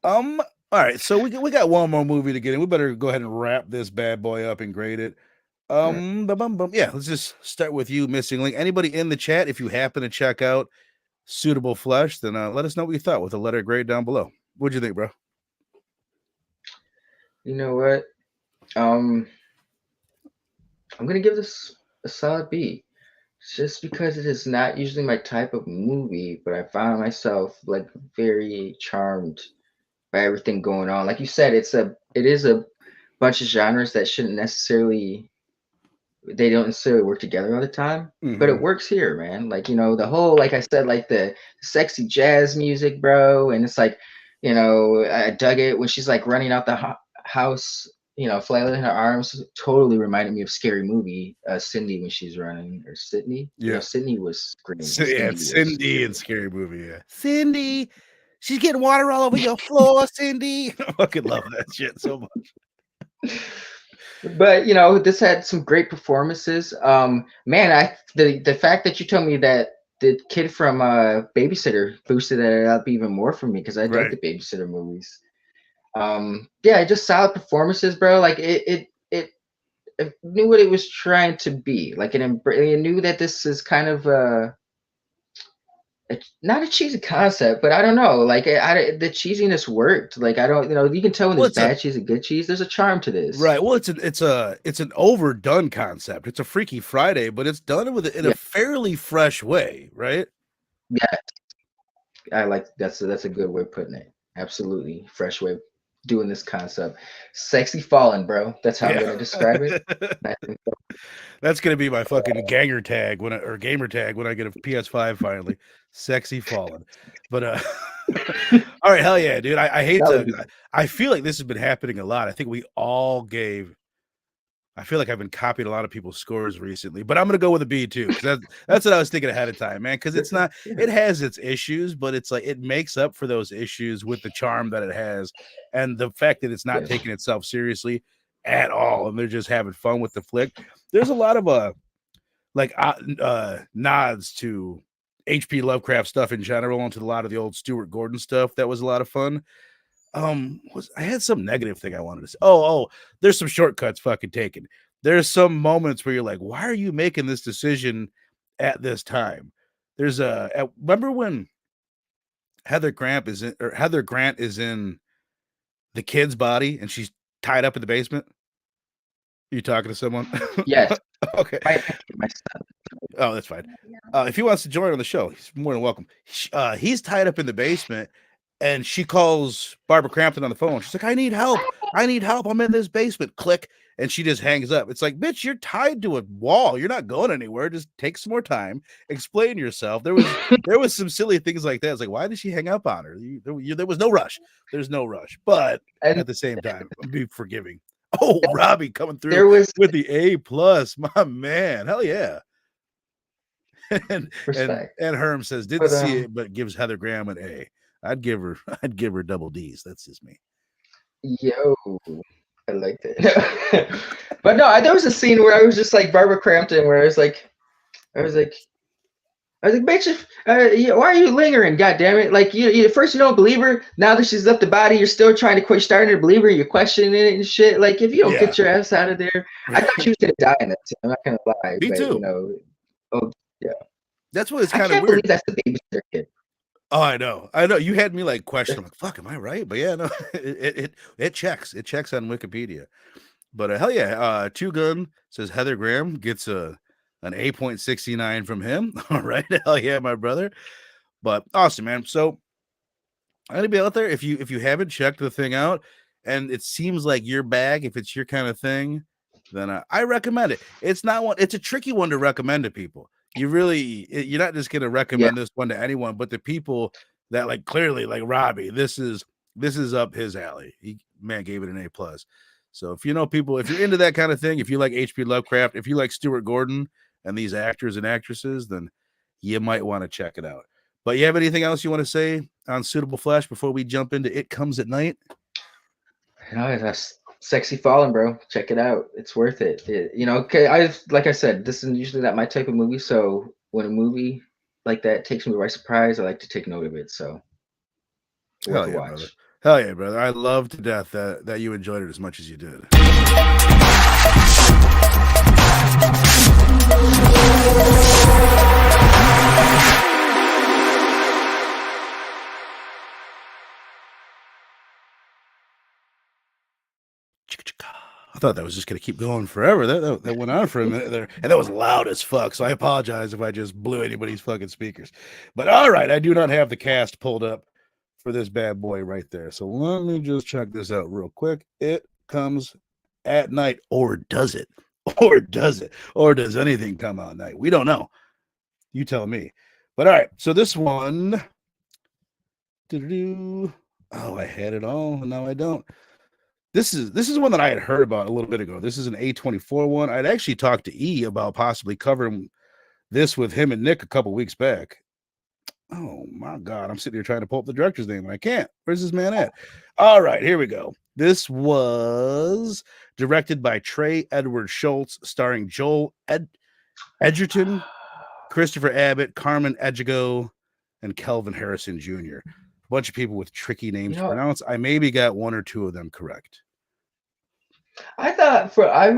[SPEAKER 1] All right, so we got one more movie to get in. We better go ahead and wrap this bad boy up and grade it. Yeah, let's just start with you, Missing Link. Anybody in the chat, if you happen to check out Suitable Flesh, then let us know what you thought with a letter grade down below. What'd you think, bro?
[SPEAKER 2] You know what? I'm gonna give this a solid B, just because it is not usually my type of movie, but I found myself like very charmed by everything going on. Like you said, it is a bunch of genres that they don't necessarily work together all the time, but it works here, man. Like, the whole, like I said, like the sexy jazz music, bro. And it's like, I dug it when she's like running out the house, flailing her arms. Totally reminded me of Scary Movie, Cindy when she's running, or Sydney.
[SPEAKER 1] Yeah,
[SPEAKER 2] Sydney was screaming.
[SPEAKER 1] Cindy in Scary Movie. Yeah, Cindy, she's getting water all over your floor, Cindy. I fucking love that shit so much.
[SPEAKER 2] But this had some great performances. Man, the fact that you told me that the kid from Babysitter boosted it up even more for me, because I like the Babysitter movies. Yeah, just solid performances, bro. Like it knew what it was trying to be. Like it knew that this is kind of not a cheesy concept, but I don't know. Like the cheesiness worked. Like I don't, you can tell when
[SPEAKER 1] Well,
[SPEAKER 2] there's
[SPEAKER 1] it's a
[SPEAKER 2] bad cheese and good cheese. There's a charm to this.
[SPEAKER 1] right. Well, it's an overdone concept. It's a Freaky Friday, but it's done with in a
[SPEAKER 2] Yeah,
[SPEAKER 1] fairly fresh way, right?
[SPEAKER 2] yeah. I like that's a good way of putting it. Absolutely, fresh way of doing this concept. Sexy fallen, bro. That's how I'm
[SPEAKER 1] Yeah.
[SPEAKER 2] gonna describe it.
[SPEAKER 1] That's gonna be my fucking ganger tag or gamer tag when I get a PS5 finally. Sexy fallen. But all right, hell yeah, dude. I hate
[SPEAKER 2] That would
[SPEAKER 1] to
[SPEAKER 2] be
[SPEAKER 1] I feel like this has been happening a lot. I think we all gave I feel like I've been copying a lot of people's scores recently, but I'm gonna go with a B too, because that's what I was thinking ahead of time, man. Because it's not,
[SPEAKER 2] yeah,
[SPEAKER 1] it has its issues, but it's like it makes up for those issues with the charm that it has, and the fact that it's not
[SPEAKER 2] yeah.
[SPEAKER 1] taking itself seriously at all, and they're just having fun with the flick. There's a lot of nods to H.P. Lovecraft stuff in general, and to a lot of the old Stuart Gordon stuff that was a lot of fun. I had some negative thing I wanted to say. There's some shortcuts fucking taken. There's some moments where you're like, why are you making this decision at this time? Remember when Heather Grant is in the kid's body and she's tied up in the basement? Are you talking to someone?
[SPEAKER 2] Yes,
[SPEAKER 1] Okay.
[SPEAKER 2] my son.
[SPEAKER 1] Oh, that's fine. If he wants to join on the show, he's more than welcome. He's tied up in the basement, and she calls Barbara Crampton on the phone. She's like, I need help. I'm in this basement. Click. And she just hangs up. It's like, bitch, you're tied to a wall. You're not going anywhere. Just take some more time. Explain yourself. There was some silly things like that. It's like, why did she hang up on her? There was no rush. There's no rush. But
[SPEAKER 2] And
[SPEAKER 1] at the same time, be forgiving. Oh, Robbie coming through
[SPEAKER 2] there was
[SPEAKER 1] with the A+, my man. Hell yeah. and
[SPEAKER 2] respect,
[SPEAKER 1] Herm says didn't
[SPEAKER 2] but
[SPEAKER 1] see it, but gives Heather Graham an A. I'd give her double D's. That's just me.
[SPEAKER 2] yo, I like that. But no, there was a scene where I was just like Barbara Crampton, where I was like, bitch, why are you lingering? God damn it! Like you first you don't believe her. Now that she's left the body, you're still trying to quit starting to believe her. You're questioning it and shit. Like if you don't
[SPEAKER 1] Yeah.
[SPEAKER 2] get your ass out of there, I thought she was gonna die in that scene. I'm not gonna lie,
[SPEAKER 1] Me
[SPEAKER 2] but
[SPEAKER 1] too.
[SPEAKER 2] oh yeah,
[SPEAKER 1] That's what it's
[SPEAKER 2] I
[SPEAKER 1] kind of
[SPEAKER 2] can't
[SPEAKER 1] weird.
[SPEAKER 2] believe that's the babysitter kid.
[SPEAKER 1] Oh, I know. You had me like question. I'm like, fuck, am I right? But yeah, no, it checks. It checks on Wikipedia. But hell yeah, Two Gun says Heather Graham gets an 8.69 from him. All right, hell yeah, my brother. But awesome, man. So anybody out there, if you haven't checked the thing out, and it seems like your bag, if it's your kind of thing, then I recommend it. It's not one. It's a tricky one to recommend to people. You're not just gonna
[SPEAKER 2] Yeah,
[SPEAKER 1] recommend this one to anyone, but the people that like clearly like Robbie, this is up his alley. He gave it an A+. So if you know people, if you're into that kind of thing, if you like H.P. Lovecraft, if you like Stuart Gordon and these actors and actresses, then you might want to check it out. But you have anything else you want to say on Suitable Flesh before we jump into It Comes at Night?
[SPEAKER 2] that's sexy falling, bro. Check it out. It's worth it. Okay. Like I said, this is usually not my type of movie. So when a movie like that takes me by surprise, I like to take note of it. So worth
[SPEAKER 1] Hell
[SPEAKER 2] a
[SPEAKER 1] yeah, brother.
[SPEAKER 2] watch.
[SPEAKER 1] Hell yeah, brother. I love to death that you enjoyed it as much as you did. I thought that was just going to keep going forever. That went on for a minute there. And that was loud as fuck. So I apologize if I just blew anybody's fucking speakers. But all right, I do not have the cast pulled up for this bad boy right there. So let me just check this out real quick. It Comes at Night. Or does it? Or does it? Or does anything come out at night? We don't know. You tell me. But all right. So this one. Oh, I had it all. And now I don't. This is one that I had heard about a little bit ago. This is an A24 one. I'd actually talked to E about possibly covering this with him and Nick a couple weeks back. Oh my God. I'm sitting here trying to pull up the director's name and I can't. Where's this man at? All right, here we go. This was directed by Trey Edward Schultz, starring Joel Edgerton, Christopher Abbott, Carmen Ejigo, and Kelvin Harrison Jr. A bunch of people with tricky names to pronounce. I maybe got one or two of them correct.
[SPEAKER 2] I thought I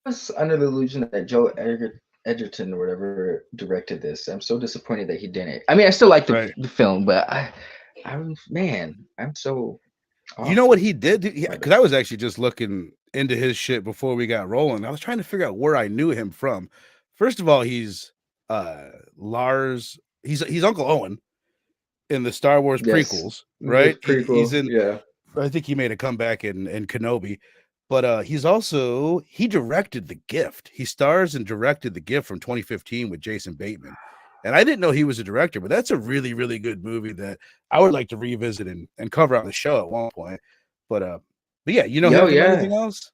[SPEAKER 2] was under the illusion that Joe Edgerton Edgerton or whatever directed this. I'm so disappointed that he didn't. I mean, I still like
[SPEAKER 1] Right.
[SPEAKER 2] the film, but I'm man, I'm so
[SPEAKER 1] You
[SPEAKER 2] off
[SPEAKER 1] know what he did?
[SPEAKER 2] of
[SPEAKER 1] Because
[SPEAKER 2] it.
[SPEAKER 1] I was actually just looking into his shit before we got rolling. I was trying to figure out where I knew him from. First of all, he's Lars. He's Uncle Owen in the Star Wars
[SPEAKER 2] Yes,
[SPEAKER 1] prequels,
[SPEAKER 2] the
[SPEAKER 1] right? He's
[SPEAKER 2] prequel.
[SPEAKER 1] in.
[SPEAKER 2] Yeah.
[SPEAKER 1] I think he made a comeback in Kenobi, but he directed The Gift. He stars and directed The Gift from 2015 with Jason Bateman. And I didn't know he was a director, but that's a really, really good movie that I would like to revisit and cover on the show at one point. But yeah, you know him
[SPEAKER 2] Yo,
[SPEAKER 1] from anything
[SPEAKER 2] yeah.
[SPEAKER 1] else?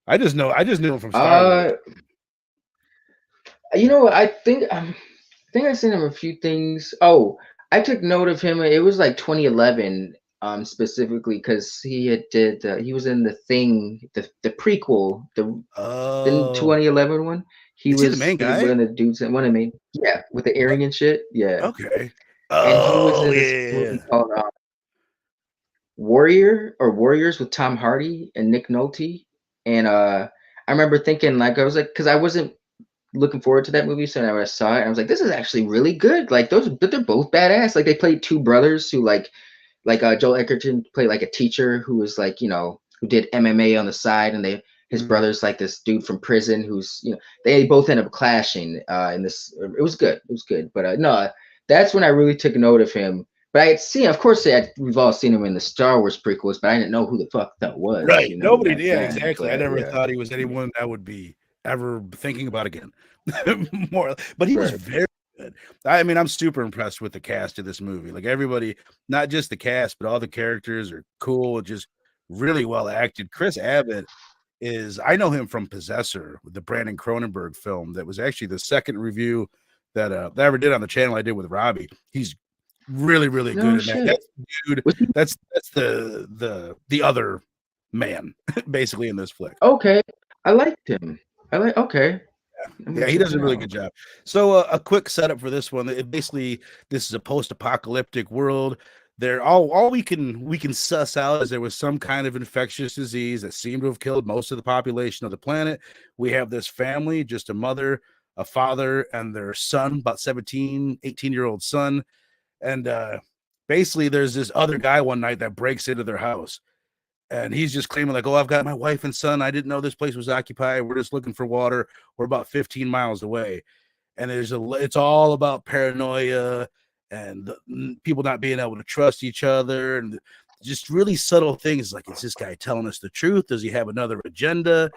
[SPEAKER 1] I just knew him from Star Wars.
[SPEAKER 2] Uh, you know what? I think I've seen him a few things. Oh, I took note of him. It was like 2011, specifically because he was in the Thing, the prequel, the
[SPEAKER 1] Oh,
[SPEAKER 2] 2011 one. He
[SPEAKER 1] is he the
[SPEAKER 2] was
[SPEAKER 1] main
[SPEAKER 2] one
[SPEAKER 1] guy?
[SPEAKER 2] of the dudes, one of the main, yeah, with the
[SPEAKER 1] Uh,
[SPEAKER 2] earring and shit. Yeah,
[SPEAKER 1] okay.
[SPEAKER 2] and he was
[SPEAKER 1] Oh
[SPEAKER 2] in this movie
[SPEAKER 1] yeah.
[SPEAKER 2] called Warriors with Tom Hardy and Nick Nolte. And I remember thinking like I was like, because I wasn't looking forward to that movie. So when I saw it, I was like, this is actually really good. Like but they're both badass. Like they played two brothers who Joel Edgerton played like a teacher who was like, who did MMA on the side, and his
[SPEAKER 1] Mhm.
[SPEAKER 2] brother's like this dude from prison who's, they both end up clashing in this. It was good. It was good. But no, that's when I really took note of him. But I had seen, of course, we've all seen him in the Star Wars prequels, but I didn't know who the fuck that was,
[SPEAKER 1] Right. Nobody
[SPEAKER 2] back
[SPEAKER 1] did. Yeah,
[SPEAKER 2] then.
[SPEAKER 1] exactly. I
[SPEAKER 2] But
[SPEAKER 1] never
[SPEAKER 2] yeah,
[SPEAKER 1] thought he was anyone I would be ever thinking about again. More, but he was
[SPEAKER 2] right.
[SPEAKER 1] very good. I mean, I'm super impressed with the cast of this movie. Like everybody, not just the cast, but all the characters are cool, just really well acted. Chris Abbott I know him from Possessor, the Brandon Cronenberg film that was actually the second review that I ever did on the channel I did with Robbie. He's really, really good
[SPEAKER 2] No
[SPEAKER 1] in that.
[SPEAKER 2] shit.
[SPEAKER 1] That's dude,
[SPEAKER 2] Was he
[SPEAKER 1] that's the other man basically in this flick.
[SPEAKER 2] okay? I liked him. Okay. I'm gonna
[SPEAKER 1] Yeah, he
[SPEAKER 2] check
[SPEAKER 1] does a
[SPEAKER 2] him
[SPEAKER 1] really
[SPEAKER 2] out.
[SPEAKER 1] good job. So a quick setup for this one. This is a post-apocalyptic world. There all we can suss out is there was some kind of infectious disease that seemed to have killed most of the population of the planet. We have this family, just a mother, a father, and their son, about 17, 18-year-old son. And basically there's this other guy one night that breaks into their house. And he's just claiming like, "Oh, I've got my wife and son. I didn't know this place was occupied. We're just looking for water. We're about 15 miles away." And it's all about paranoia and people not being able to trust each other, and just really subtle things like, is this guy telling us the truth? Does he have another agenda?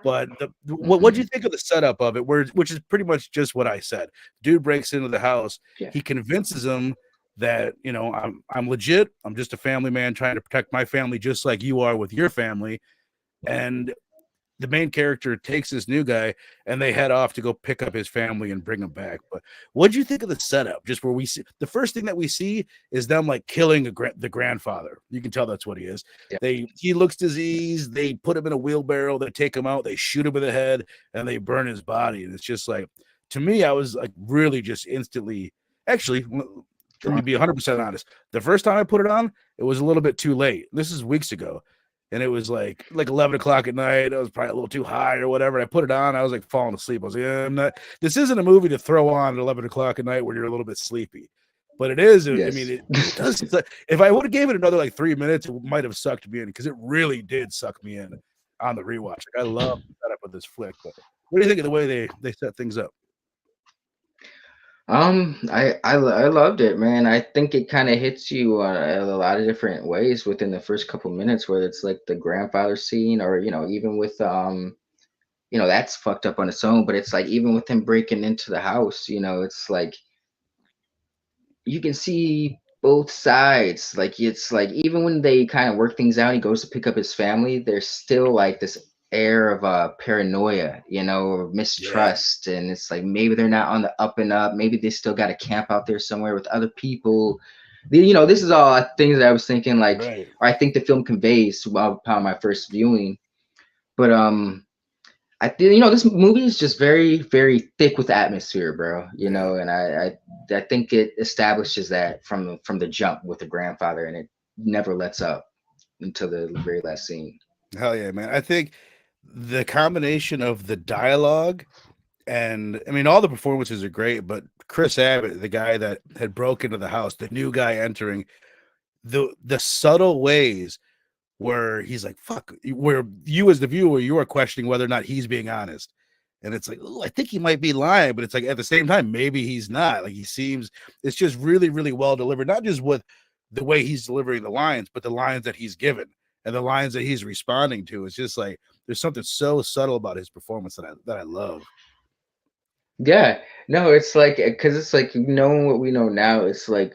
[SPEAKER 1] But what do you
[SPEAKER 2] Hmm.
[SPEAKER 1] think of the setup of it, which is pretty much just what I said? Dude breaks into the house.
[SPEAKER 2] Yeah.
[SPEAKER 1] He convinces him that, I'm legit. I'm just a family man trying to protect my family, just like you are with your family. And the main character takes this new guy and they head off to go pick up his family and bring him back. But what do you think of the setup? Just where we see the first thing that we see is them like killing the grandfather. You can tell that's what he is.
[SPEAKER 2] Yeah.
[SPEAKER 1] He looks diseased. They put him in a wheelbarrow. They take him out. They shoot him in the head and they burn his body. And it's just like, to me, I was like really just instantly. Actually, let me
[SPEAKER 2] Drawn.
[SPEAKER 1] be 100% honest. The first time I put it on, it was a little bit too late. This is weeks ago, and it was like 11 o'clock at night. I was probably a little too high or whatever. I put it on. I was like falling asleep. I was like, yeah, I'm not. This isn't a movie to throw on at 11 o'clock at night when you're a little bit sleepy. But it is. I mean,
[SPEAKER 2] Yes.
[SPEAKER 1] it does. If I would have gave it another like 3 minutes, it might have sucked me in because it really did suck me in on the rewatch. Like, I love the setup of this flick. But what do you think of the way they set things up?
[SPEAKER 2] I loved it, man. I think it kind of hits you a lot of different ways within the first couple minutes, whether it's like the grandfather scene or even with that's fucked up on its own. But it's like even with him breaking into the house, it's like you can see both sides. Like it's like even when they kind of work things out, he goes to pick up his family. There's still like this air of paranoia, or
[SPEAKER 1] Yeah,
[SPEAKER 2] mistrust, and it's like maybe they're not on the up and up. Maybe they still got to camp out there somewhere with other people. This is all things that I was thinking, like,
[SPEAKER 1] right.
[SPEAKER 2] or I think the film conveys upon my first viewing. But I think this movie is just very, very thick with atmosphere, bro.
[SPEAKER 1] Yeah.
[SPEAKER 2] And I think it establishes that from the jump with the grandfather, and it never lets up until the very last scene.
[SPEAKER 1] Hell yeah, man. I think the combination of the dialogue And I mean, all the performances are great, but Chris Abbott, the guy that had broke into the house, the new guy entering, the subtle ways where he's like, fuck, where you as the viewer, you are questioning whether or not he's being honest. And it's like, I think he might be lying, but it's like at the same time, maybe he's not. Like he seems, it's just really, really well delivered, not just with the way he's delivering the lines, but the lines that he's given and the lines that he's responding to. It's just like there's something so subtle about his performance that I love.
[SPEAKER 2] Yeah, no, it's like because it's like knowing what we know now. It's like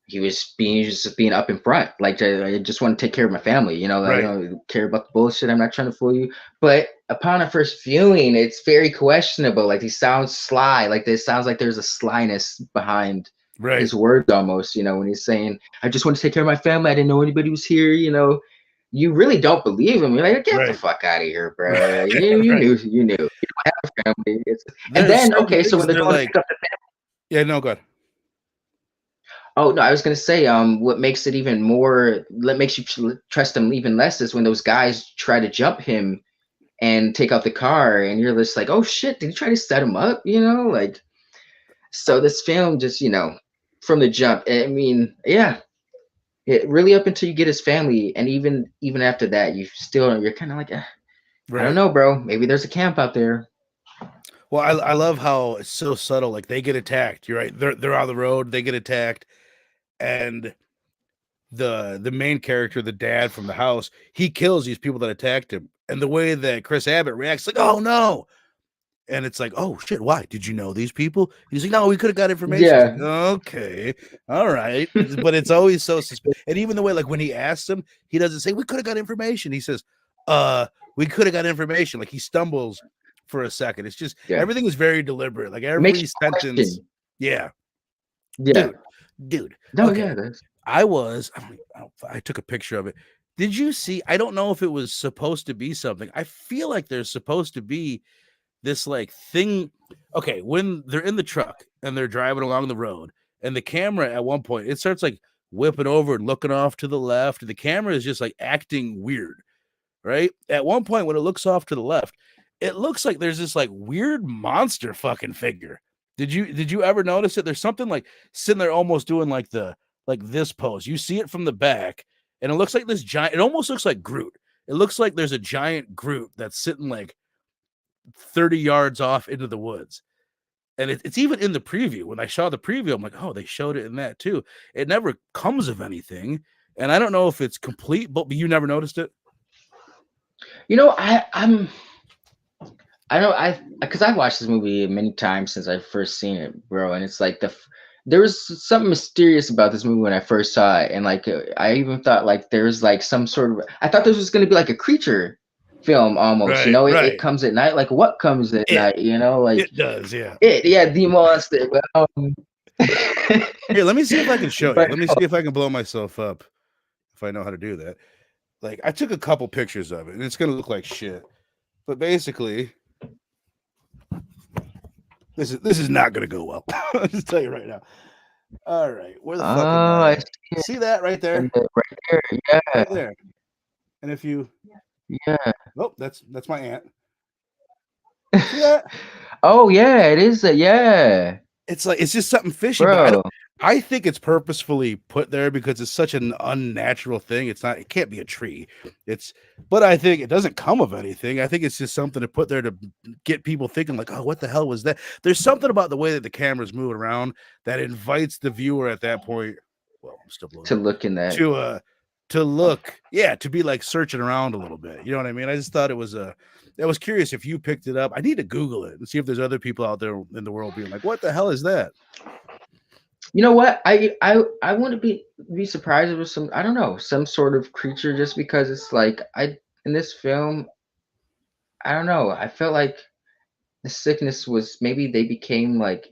[SPEAKER 2] he was just being up in front. Like I just want to take care of my family. You know, I
[SPEAKER 1] Right.
[SPEAKER 2] don't care about the bullshit. I'm not trying to fool you. But upon a first viewing, it's very questionable. Like he sounds sly. Like this sounds like there's a slyness behind
[SPEAKER 1] Right.
[SPEAKER 2] his words almost. You know, when he's saying, "I just want to take care of my family. I didn't know anybody was here." You know, you really don't believe him. You're like, get the
[SPEAKER 1] Right.
[SPEAKER 2] fuck out of here, bro.
[SPEAKER 1] Right.
[SPEAKER 2] You
[SPEAKER 1] Right.
[SPEAKER 2] knew, you don't have a family. And
[SPEAKER 1] There's
[SPEAKER 2] then
[SPEAKER 1] some
[SPEAKER 2] okay, so
[SPEAKER 1] things
[SPEAKER 2] when they're
[SPEAKER 1] they're
[SPEAKER 2] going to
[SPEAKER 1] like,
[SPEAKER 2] pick up the
[SPEAKER 1] yeah, no, go ahead.
[SPEAKER 2] Oh no, I was gonna say, what makes it even more, that makes you trust him even less is when those guys try to jump him and take out the car, and you're just like, oh shit, did he try to set him up? You know, like, so this film just, from the jump, I mean, yeah, it really up until you get his family, and even after that, you're kind of like, I don't
[SPEAKER 1] Right.
[SPEAKER 2] know, bro, maybe there's a camp out there.
[SPEAKER 1] Well, I love how it's so subtle. Like they get attacked. You're right. They're on the road. They get attacked, and the main character, the dad from the house, he kills these people that attacked him. And the way that Chris Abbott reacts, like, oh no, and it's like, oh shit, why? Did you know these people? He's like, no, we could have got information. It's
[SPEAKER 2] Yeah,
[SPEAKER 1] like, okay, all right, but it's always so and even the way, like when he asks him, he doesn't say we could have got information. He says, we could have got information. Like he stumbles for a second. It's just
[SPEAKER 2] yeah,
[SPEAKER 1] everything is very deliberate. Like
[SPEAKER 2] it makes
[SPEAKER 1] every
[SPEAKER 2] you
[SPEAKER 1] sentence,
[SPEAKER 2] question.
[SPEAKER 1] yeah,
[SPEAKER 2] Yeah,
[SPEAKER 1] dude.
[SPEAKER 2] no,
[SPEAKER 1] Okay,
[SPEAKER 2] yeah, that's
[SPEAKER 1] I took a picture of it. Did you see? I don't know if it was supposed to be something. I feel like there's supposed to be this like thing. Okay, when they're in the truck and they're driving along the road, and the camera at one point it starts like whipping over and looking off to the left, and the camera is just like acting weird, right? At one point when it looks off to the left, it looks like there's this like weird monster fucking figure. Did you ever notice it? There's something like sitting there almost doing like this pose. You see it from the back, and it looks like this giant, it almost looks like Groot. It looks like there's a giant Groot that's sitting like 30 yards off into the woods. And it's even in the preview. When I saw the preview, I'm like, oh, they showed it in that too. It never comes of anything. And I don't know if it's complete, but you never noticed it.
[SPEAKER 2] I know because I've watched this movie many times since I first seen it, bro, and it's like there was something mysterious about this movie when I first saw it, and like I even thought like there's like some sort of, I thought this was gonna be like a creature film almost,
[SPEAKER 1] Right,
[SPEAKER 2] it
[SPEAKER 1] right.
[SPEAKER 2] comes at night, like what comes at night, like
[SPEAKER 1] It does, yeah.
[SPEAKER 2] yeah, the monster. But,
[SPEAKER 1] Here, let me see if I can show you.
[SPEAKER 2] but
[SPEAKER 1] Let me see if I can blow myself up if I know how to do that. Like I took a couple pictures of it, and it's gonna look like shit. But basically, this is not gonna go well. I'll just tell you right now. All right, where the fuck am
[SPEAKER 2] I
[SPEAKER 1] I? See that right there?
[SPEAKER 2] right there, yeah,
[SPEAKER 1] Right there. And if you,
[SPEAKER 2] yeah.
[SPEAKER 1] oh, that's my aunt. See that?
[SPEAKER 2] Oh yeah, it is yeah,
[SPEAKER 1] It's like it's just something fishy,
[SPEAKER 2] bro.
[SPEAKER 1] but I think it's purposefully put there because it's such an unnatural thing. It's not, it can't be a tree. But I think it doesn't come of anything. I think it's just something to put there to get people thinking like, oh, what the hell was that? There's something about the way that the camera's moving around that invites the viewer at that point. Well, I'm still blowing
[SPEAKER 2] To look in that.
[SPEAKER 1] to look, yeah, to be like searching around a little bit. You know what I mean? I just thought it was I was curious if you picked it up. I need to Google it and see if there's other people out there in the world being like, what the hell is that?
[SPEAKER 2] You know what? I wouldn't be surprised if it was I don't know, some sort of creature, just because it's like in this film, I don't know. I felt like the sickness was, maybe they became like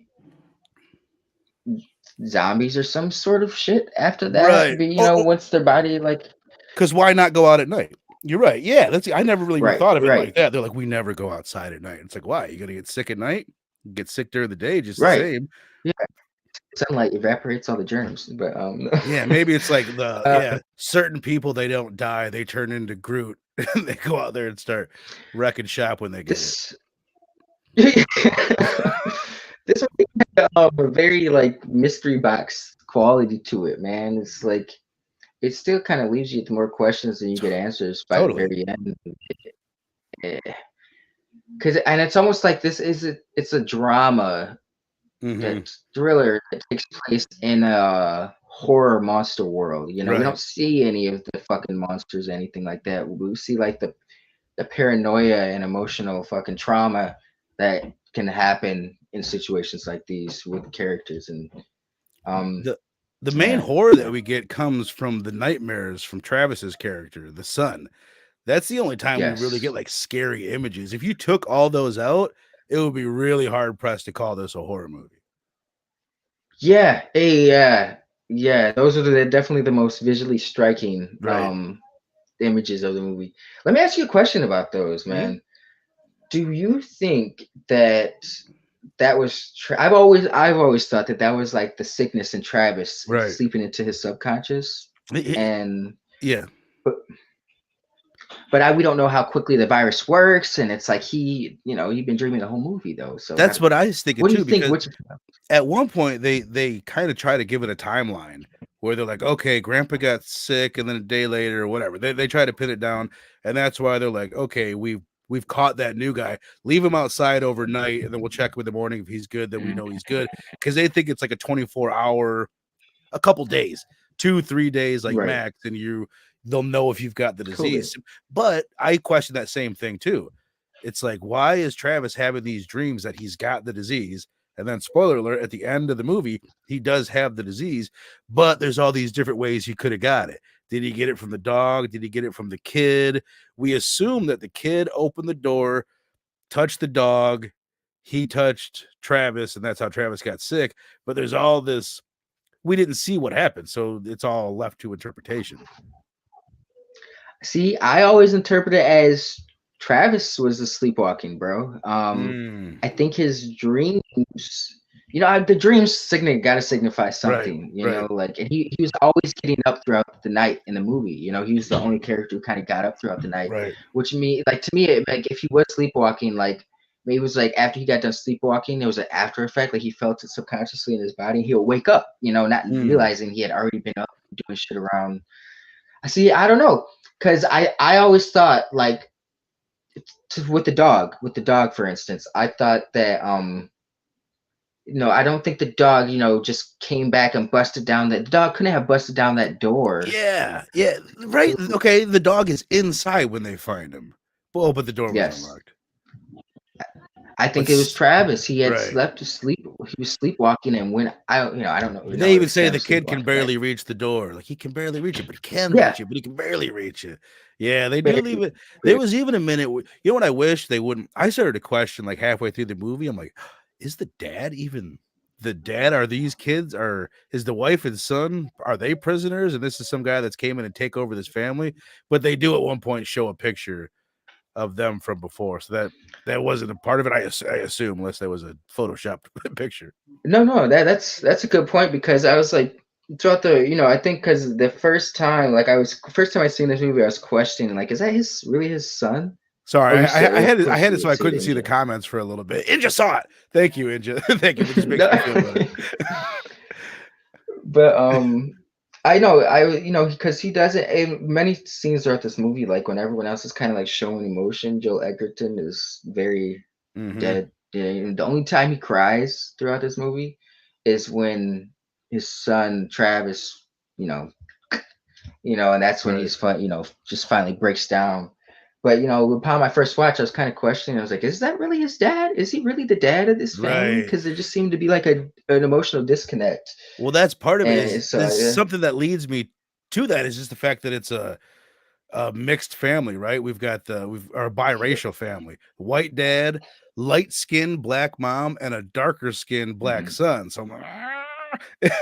[SPEAKER 2] zombies or some sort of shit after that.
[SPEAKER 1] Right.
[SPEAKER 2] But
[SPEAKER 1] Oh,
[SPEAKER 2] once their body like,
[SPEAKER 1] because why not go out at night? You're right. Yeah, I never really even
[SPEAKER 2] right,
[SPEAKER 1] thought of it
[SPEAKER 2] right,
[SPEAKER 1] like that. They're like, we never go outside at night. It's like, why? You gonna get sick at night? Get sick during the day, just the
[SPEAKER 2] right.
[SPEAKER 1] same.
[SPEAKER 2] Yeah, sunlight evaporates all the germs. But
[SPEAKER 1] Yeah, maybe it's like
[SPEAKER 2] uh,
[SPEAKER 1] certain people, they don't die, they turn into Groot and they go out there and start wrecking shop when they get it.
[SPEAKER 2] this This one had a very like mystery box quality to it, man. It's like it still kind of leaves you with more questions than you get answers by the
[SPEAKER 1] Totally.
[SPEAKER 2] very end. Because and it's almost like it's a drama
[SPEAKER 1] Mm-hmm.
[SPEAKER 2] that thriller that takes place in a horror monster world. You know, we
[SPEAKER 1] Right.
[SPEAKER 2] don't see any of the fucking monsters or anything like that. We see like the paranoia and emotional fucking trauma that can happen in situations like these with characters and um
[SPEAKER 1] The main
[SPEAKER 2] man
[SPEAKER 1] horror that
[SPEAKER 2] yeah
[SPEAKER 1] we get comes from the nightmares from Travis's character, the son. That's the only time we really get
[SPEAKER 2] yes
[SPEAKER 1] like scary images. If you took all those out, it would be really hard pressed to call this a horror movie.
[SPEAKER 2] yeah those are definitely the most visually striking
[SPEAKER 1] Right.
[SPEAKER 2] images of the movie. Let me ask you a question about those,
[SPEAKER 1] Mhm.
[SPEAKER 2] man. Do you think that I've always thought that that was like the sickness in Travis
[SPEAKER 1] Right.
[SPEAKER 2] sleeping into his subconscious, and
[SPEAKER 1] Yeah.
[SPEAKER 2] but we don't know how quickly the virus works, and it's like he'd been dreaming the whole movie though. So
[SPEAKER 1] That's what I was thinking
[SPEAKER 2] what do you
[SPEAKER 1] too,
[SPEAKER 2] think?
[SPEAKER 1] because
[SPEAKER 2] Which
[SPEAKER 1] at one point they kind of try to give it a timeline where they're like, okay, grandpa got sick, and then a day later or whatever. They try to pin it down, and that's why they're like, okay, we've caught that new guy. Leave him outside overnight, and then we'll check him in the morning. If he's good, then we know he's good. Because they think it's like a 24-hour, a couple days, 2-3 days, like
[SPEAKER 2] right?
[SPEAKER 1] max, and they'll know if you've got the
[SPEAKER 2] COVID.
[SPEAKER 1] disease. But I question that same thing too. It's like, why is Travis having these dreams that he's got the disease? And then, spoiler alert, at the end of the movie, he does have the disease, but there's all these different ways he could have got it. Did he get it from the dog? Did he get it from the kid? We assume that the kid opened the door, touched the dog, he touched Travis, and that's how Travis got sick. But there's all this, we didn't see what happened, so it's all left to interpretation.
[SPEAKER 2] See, I always interpret it as Travis was the sleepwalking, bro.
[SPEAKER 1] Mm,
[SPEAKER 2] I think his dreams, the dreams gotta signify
[SPEAKER 1] right,
[SPEAKER 2] something,
[SPEAKER 1] right,
[SPEAKER 2] like, and he was always getting up throughout the night in the movie. He was the only character who kind of got up throughout the night,
[SPEAKER 1] right.
[SPEAKER 2] which to me, like, if he was sleepwalking, like, maybe it was like after he got done sleepwalking, there was an after effect, like he felt it subconsciously in his body. He'll wake up, not
[SPEAKER 1] Mm,
[SPEAKER 2] realizing he had already been up doing shit around. See, I don't know, because I always thought like with the dog, for instance, I thought that I don't think the dog, just came back and busted down the dog couldn't have busted down that door.
[SPEAKER 1] yeah, yeah, right. Okay, the dog is inside when they find him. Oh, but the door was
[SPEAKER 2] Yes.
[SPEAKER 1] unlocked.
[SPEAKER 2] I
[SPEAKER 1] But
[SPEAKER 2] think it was Travis. He had
[SPEAKER 1] right.
[SPEAKER 2] slept to sleep. He was sleepwalking, and when I don't know,
[SPEAKER 1] They
[SPEAKER 2] the
[SPEAKER 1] even say
[SPEAKER 2] extent
[SPEAKER 1] the
[SPEAKER 2] of
[SPEAKER 1] kid can
[SPEAKER 2] sleepwalking. That
[SPEAKER 1] barely reach the door. Like he can barely reach it, but he can
[SPEAKER 2] yeah,
[SPEAKER 1] reach it, but he can barely reach it. Yeah, they do leave
[SPEAKER 2] very,
[SPEAKER 1] it. There
[SPEAKER 2] very.
[SPEAKER 1] was even a minute where, you know what I wish they wouldn't. I started to question like halfway through the movie. I'm like, is the dad even the dad? Are these kids? Is the wife and son, are they prisoners? And this is some guy that's came in and take over this family. But they do at one point show a picture of them from before. So that wasn't a part of it. I assume, unless there was a photoshopped picture.
[SPEAKER 2] No, that's a good point because I was like throughout I think because the first time I seen this movie, I was questioning like, is that really his son?
[SPEAKER 1] Sorry,
[SPEAKER 2] Oh, you said,
[SPEAKER 1] I
[SPEAKER 2] of
[SPEAKER 1] had
[SPEAKER 2] course
[SPEAKER 1] it
[SPEAKER 2] you
[SPEAKER 1] so I
[SPEAKER 2] see it,
[SPEAKER 1] couldn't see the
[SPEAKER 2] Inja.
[SPEAKER 1] comments for a little bit. Inja saw it. Thank you, Inja. Thank you. It just makes
[SPEAKER 2] No.
[SPEAKER 1] me feel better.
[SPEAKER 2] But I know because he does it in many scenes throughout this movie. Like when everyone else is kind of like showing emotion, Joel Edgerton is very
[SPEAKER 1] Hmm.
[SPEAKER 2] dead. And the only time he cries throughout this movie is when his son Travis, you know, and that's when
[SPEAKER 1] Right,
[SPEAKER 2] he's just finally breaks down. But upon my first watch, I was kind of questioning. I was like, "Is that really his dad? Is he really the dad of this family?"
[SPEAKER 1] right.
[SPEAKER 2] Because there just seemed to be like an emotional disconnect.
[SPEAKER 1] Well, that's part of it.
[SPEAKER 2] And
[SPEAKER 1] Is
[SPEAKER 2] so,
[SPEAKER 1] there's
[SPEAKER 2] yeah.
[SPEAKER 1] something that leads me to that is just the fact that it's a mixed family, right? We've our biracial family, white dad, light skinned black mom, and a darker skinned black
[SPEAKER 2] Mhm.
[SPEAKER 1] son. So I'm like,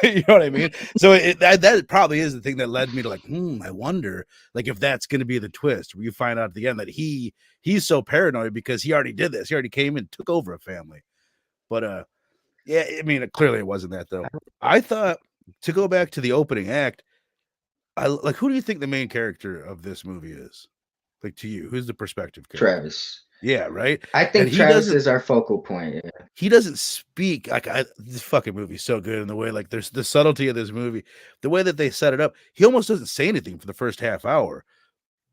[SPEAKER 1] you know what I mean? So that probably is the thing that led me to like, I wonder like if that's going to be the twist where you find out at the end that he's so paranoid because he already did this. He already came and took over a family. But yeah, I mean, clearly it wasn't that though. I thought, to go back to the opening act, who do you think the main character of this movie is? Like to you, who's the perspective character?
[SPEAKER 2] Travis.
[SPEAKER 1] Yeah, right.
[SPEAKER 2] I
[SPEAKER 1] And
[SPEAKER 2] think Travis is our focal point. Yeah.
[SPEAKER 1] he doesn't speak like this fucking movie's so good in the way like there's the subtlety of this movie, the way that they set it up. He almost doesn't say anything for the first half hour,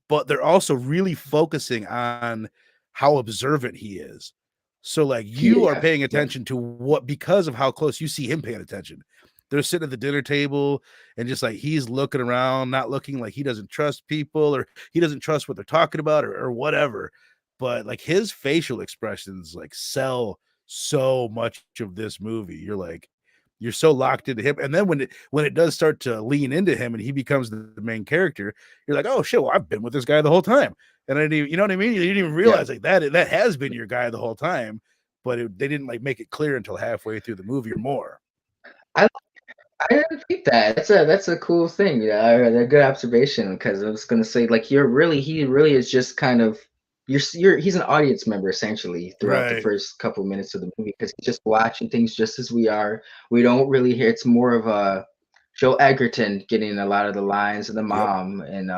[SPEAKER 1] but they're also really focusing on how observant he is. So like you are
[SPEAKER 2] Yeah.
[SPEAKER 1] paying attention to what because of how close you see him paying attention. They're sitting at the dinner table and just like he's looking around, not looking like he doesn't trust people or he doesn't trust what they're talking about or whatever. But like his facial expressions like sell so much of this movie. You're so locked into him. And then when it does start to lean into him and he becomes the main character, you're like, oh shit, well, I've been with this guy the whole time. And I didn't even, you know what I mean? You didn't even realize like that has been your guy the whole time, but they didn't like make it clear until halfway through the movie or more.
[SPEAKER 2] I didn't think that. That's a cool thing. Yeah, a good observation because I was gonna say like he really is just kind of he's an audience member essentially throughout the
[SPEAKER 1] Right.
[SPEAKER 2] first couple minutes of the movie because he's just watching things just as we are. We don't really hear. It's more of a Joe Egerton getting a lot of the lines and the mom and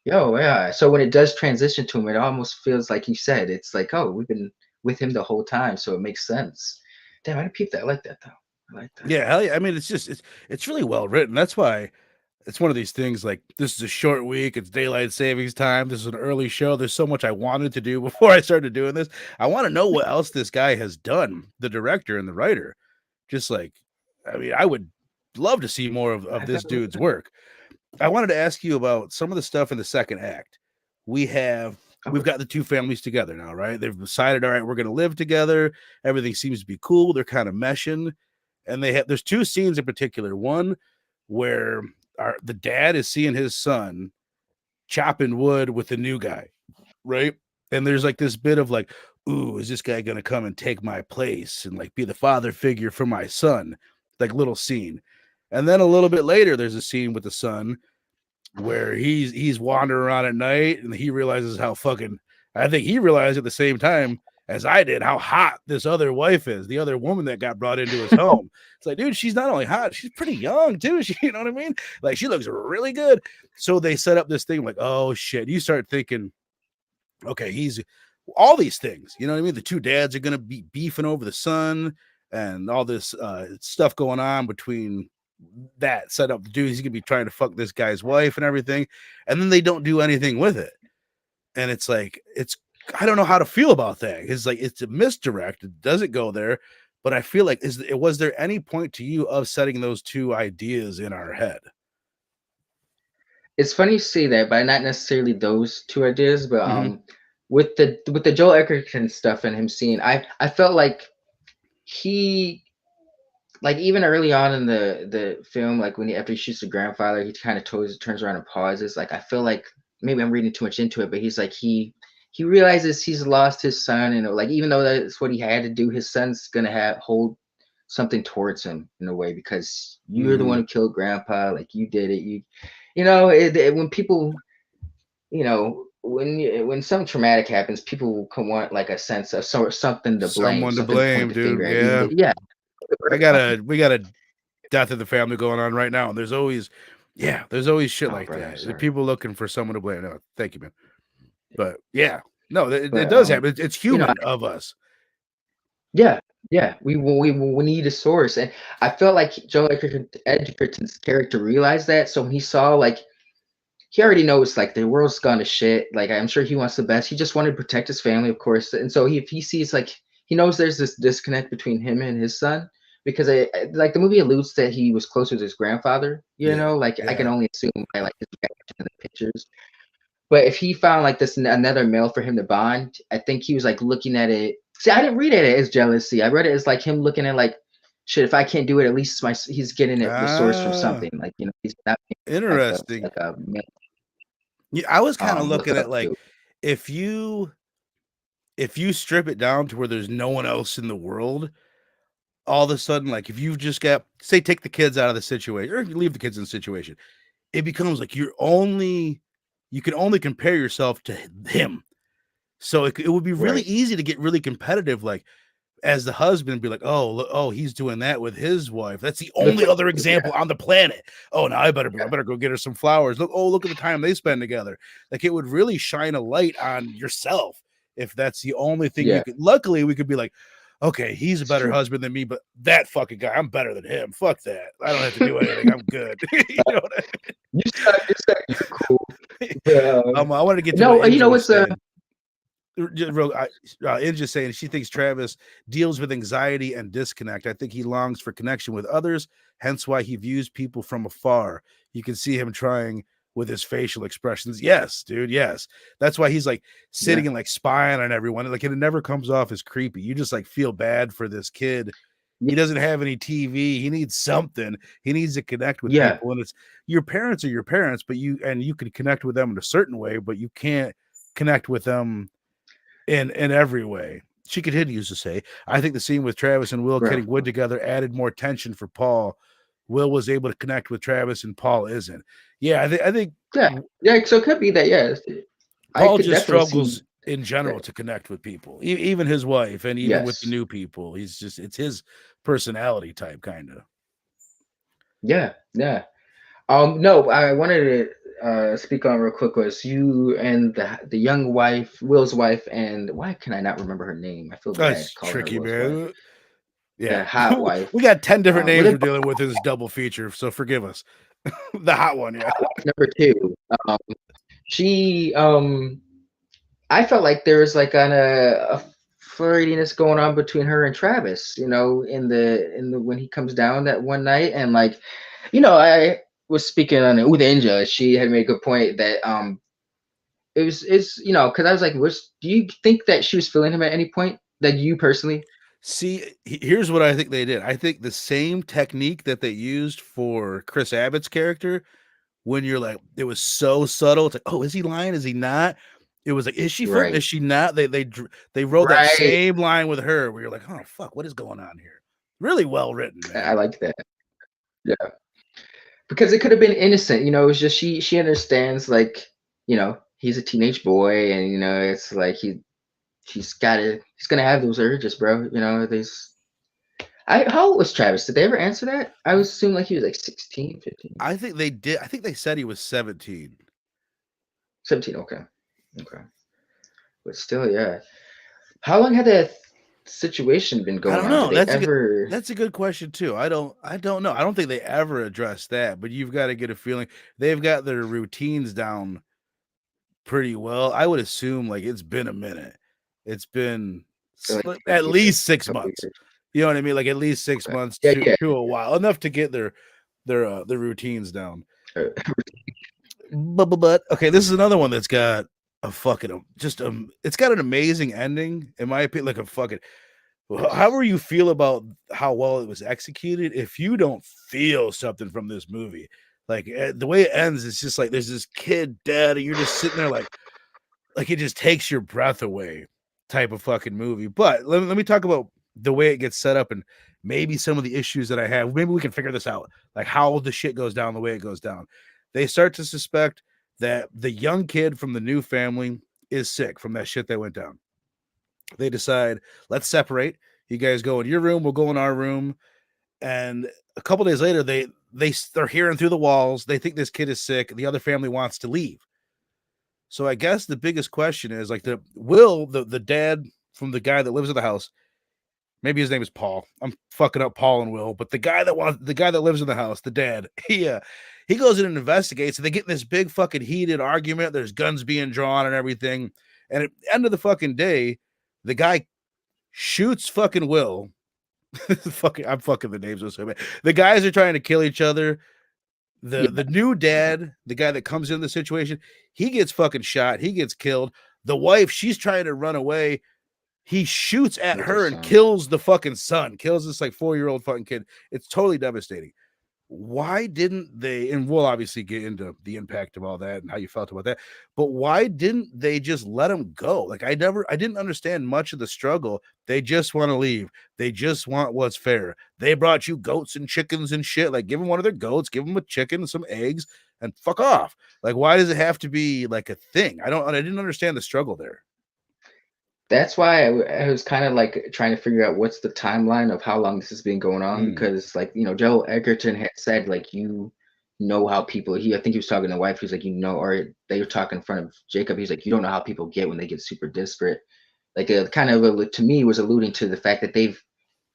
[SPEAKER 2] yeah. So when it does transition to him, it almost feels like you said. It's like, oh, we've been with him the whole time, so it makes sense. Damn, I didn't peep that. I like that though. I like that.
[SPEAKER 1] Yeah, hell yeah. I mean, it's really well written. That's why it's one of these things like this is a short week, it's daylight savings time. This is an early show. There's so much I wanted to do before I started doing this. I want to know what else this guy has done, the director and the writer. Just like, I mean, I would love to see more of this dude's work. I wanted to ask you about some of the stuff in the second act. We've got the two families together now, right? They've decided, all right, we're going to live together. Everything seems to be cool. They're kind of meshing, and there's two scenes in particular. One where the dad is seeing his son chopping wood with the new guy, right? And there's like this bit of like, ooh, is this guy going to come and take my place and like be the father figure for my son? Like little scene. And then a little bit later, there's a scene with the son where he's wandering around at night and he realizes how fucking I think he realized at the same time as I did how hot this other wife is, the other woman that got brought into his home. It's like, dude, she's not only hot, she's pretty young too. You know what I mean? Like she looks really good. So they set up this thing like, oh shit. You start thinking, okay, he's all these things. You know what I mean? The two dads are gonna be beefing over the son and all this stuff going on between that set up. The dude, he's gonna be trying to fuck this guy's wife and everything, and then they don't do anything with it. And it's like I don't know how to feel about that. It's like it's a misdirect. It doesn't go there, but I feel like was there any point to you of setting those two ideas in our head?
[SPEAKER 2] It's funny you say that, but not necessarily those two ideas. But
[SPEAKER 1] Mm-hmm.
[SPEAKER 2] with the Joel Edgerton stuff and him seeing, I felt like he like even early on in the film, like after he shoots the grandfather, he kind of turns around and pauses. Like I feel like maybe I'm reading too much into it, but he's like he realizes he's lost his son, and like even though that's what he had to do, his son's gonna hold something towards him in a way because you're the
[SPEAKER 1] Mm-hmm.
[SPEAKER 2] one who killed grandpa. Like you did it. When people, when something traumatic happens, people can want like a sense of something to blame,
[SPEAKER 1] Someone to
[SPEAKER 2] something to point
[SPEAKER 1] blame,
[SPEAKER 2] the finger
[SPEAKER 1] dude.
[SPEAKER 2] at. Even
[SPEAKER 1] Yeah.
[SPEAKER 2] yeah,
[SPEAKER 1] We got a death of the family going on right now. And there's always shit
[SPEAKER 2] oh
[SPEAKER 1] like
[SPEAKER 2] brother, I'm
[SPEAKER 1] that.
[SPEAKER 2] sorry.
[SPEAKER 1] People looking for someone to blame. No, thank you, man. But yeah, no, it
[SPEAKER 2] But
[SPEAKER 1] does happen. It's
[SPEAKER 2] you know,
[SPEAKER 1] human of us.
[SPEAKER 2] yeah, yeah, we need a source, and I felt like Edgerton's character realized that. So when he saw like he already knows like the world's gone to shit. Like I'm sure he wants the best. He just wanted to protect his family, of course. And so if he sees like he knows there's this disconnect between him and his son because like the movie alludes that he was closer to his grandfather.
[SPEAKER 1] Yeah,
[SPEAKER 2] Like I can
[SPEAKER 1] yeah.
[SPEAKER 2] only assume by like his reaction in the pictures. But if he found like this another male for him to bond, I think he was like looking at it. See, I didn't read it as jealousy. I read it as like him looking at like, shit. If I can't do it, at least he's getting it the source from
[SPEAKER 1] Ah,
[SPEAKER 2] something. Like he's not
[SPEAKER 1] interesting.
[SPEAKER 2] like a male.
[SPEAKER 1] Yeah, I was kind of
[SPEAKER 2] Look
[SPEAKER 1] looking
[SPEAKER 2] it
[SPEAKER 1] at
[SPEAKER 2] up
[SPEAKER 1] like
[SPEAKER 2] too.
[SPEAKER 1] if you strip it down to where there's no one else in the world, all of a sudden, like if you've just got say take the kids out of the situation or leave the kids in the situation, it becomes like you can only compare yourself to him. So it would be really
[SPEAKER 2] Right.
[SPEAKER 1] easy to get really competitive. Like, as the husband, be like, oh, look, oh, he's doing that with his wife. That's the
[SPEAKER 2] That's
[SPEAKER 1] only
[SPEAKER 2] what,
[SPEAKER 1] other example on the planet. Oh, now I better go get her some flowers. Look, oh, look at the time they spend together. Like it would really shine a light on yourself if that's the only thing you could. Luckily, we could be like, okay, he's a better husband than me, but that fucking guy, I'm better than him. Fuck that. I don't have to do anything. I'm good. You know what I mean?
[SPEAKER 2] You're cool. Yeah.
[SPEAKER 1] I want to get to
[SPEAKER 2] No,
[SPEAKER 1] what
[SPEAKER 2] you know
[SPEAKER 1] was
[SPEAKER 2] what's
[SPEAKER 1] saying. Inja's saying she thinks Travis deals with anxiety and disconnect. I think he longs for connection with others, hence why he views people from afar. You can see him trying with his facial expressions. Yes, dude. Yes. That's why he's like sitting and like spying on everyone. Like it never comes off as creepy. You just like feel bad for this kid. He doesn't have any TV. He needs something. He needs to connect with people. And it's your parents are your parents, but you can connect with them in a certain way, but you can't connect with them in every way. She continues to say, I think the scene with Travis and Will cutting wood together added more tension for Paul. Will was able to connect with Travis and Paul isn't. Yeah, I think
[SPEAKER 2] so it could be that,
[SPEAKER 1] Paul just struggles in general to connect with people, even his wife, and even with the new people. He's just, it's his personality type, kind of.
[SPEAKER 2] Yeah. No, I wanted to speak on real quick was you and the young wife, Will's wife, and why can I not remember her name? I feel bad.
[SPEAKER 1] That's tricky, man.
[SPEAKER 2] Wife.
[SPEAKER 1] Yeah,
[SPEAKER 2] the hot wife.
[SPEAKER 1] We got 10 different names we're dealing with in this double feature, so forgive us. The hot one, yeah.
[SPEAKER 2] Number 2, she, I felt like there was like a flirtiness going on between her and Travis, you know, in the when he comes down that one night, and like, you know, I was speaking on it with Inja. She had made a good point that it's you know, because I was like, do you think that she was feeling him at any point? That you personally?
[SPEAKER 1] See, here's what I think they did. I think the same technique that they used for Chris Abbott's character, when you're like, it was so subtle. It's like, oh, is he lying? Is he not? It was like, is she flirting? Is she not? They wrote that same line with her where you're like, oh fuck, what is going on here? Really well written, man.
[SPEAKER 2] I like that. Yeah, because it could have been innocent. You know, it was just she understands, like, you know, he's a teenage boy, and you know, it's like he's gonna have those urges, bro. You know, how old was Travis? Did they ever answer that? I would assume like he was like 16, 15.
[SPEAKER 1] I think they did. I think they said he was 17.
[SPEAKER 2] 17, okay. But still, yeah. How long had that situation been going on?
[SPEAKER 1] I don't know. That's a good question too. I don't know. I don't think they ever addressed that, but you've got to get a feeling they've got their routines down pretty well. I would assume like it's been a minute. It's been like at least 6 months. You know what I mean? Like at least 6 months to a while, enough to get their routines down. But okay, this is another one that's got a fucking it's got an amazing ending, in my opinion. Like a fucking, however you feel about how well it was executed, if you don't feel something from this movie, like the way it ends, it's just like there's this kid dead, and you're just sitting there like it just takes your breath away type of fucking movie. But let me talk about the way it gets set up and maybe some of the issues that I have. Maybe we can figure this out, like how the shit goes down the way it goes down. They start to suspect that the young kid from the new family is sick from that shit that went down. They decide, let's separate. You guys go in your room, we'll go in our room. And a couple days later, they're hearing through the walls. They think this kid is sick. The other family wants to leave. So I guess the biggest question is like the dad from the guy that lives in the house. Maybe his name is Paul. I'm fucking up Paul and Will, but the guy that lives in the house, the dad, he goes in and investigates, and they get in this big fucking heated argument. There's guns being drawn and everything. And at the end of the fucking day, the guy shoots fucking Will. I'm fucking the names so bad. The guys are trying to kill each other. The new dad, the guy that comes in the situation, he gets fucking shot. He gets killed. The wife, she's trying to run away. He shoots at her and kills the fucking son, kills this like 4-year-old fucking kid. It's totally devastating. Why didn't they, and we'll obviously get into the impact of all that and how you felt about that, but why didn't they just let him go? Like I didn't understand much of the struggle. They just want to leave. They just want what's fair. They brought you goats and chickens and shit. Like give them one of their goats, give them a chicken and some eggs and fuck off. Like, why does it have to be like a thing? I didn't understand the struggle there.
[SPEAKER 2] That's why I was kind of like trying to figure out what's the timeline of how long this has been going on,
[SPEAKER 1] Mm,
[SPEAKER 2] because like, Joel Edgerton had said like, you know how people, I think he was talking to the wife, he was like, or they were talking in front of Jacob, he's like, you don't know how people get when they get super desperate. Like it kind of to me was alluding to the fact that they've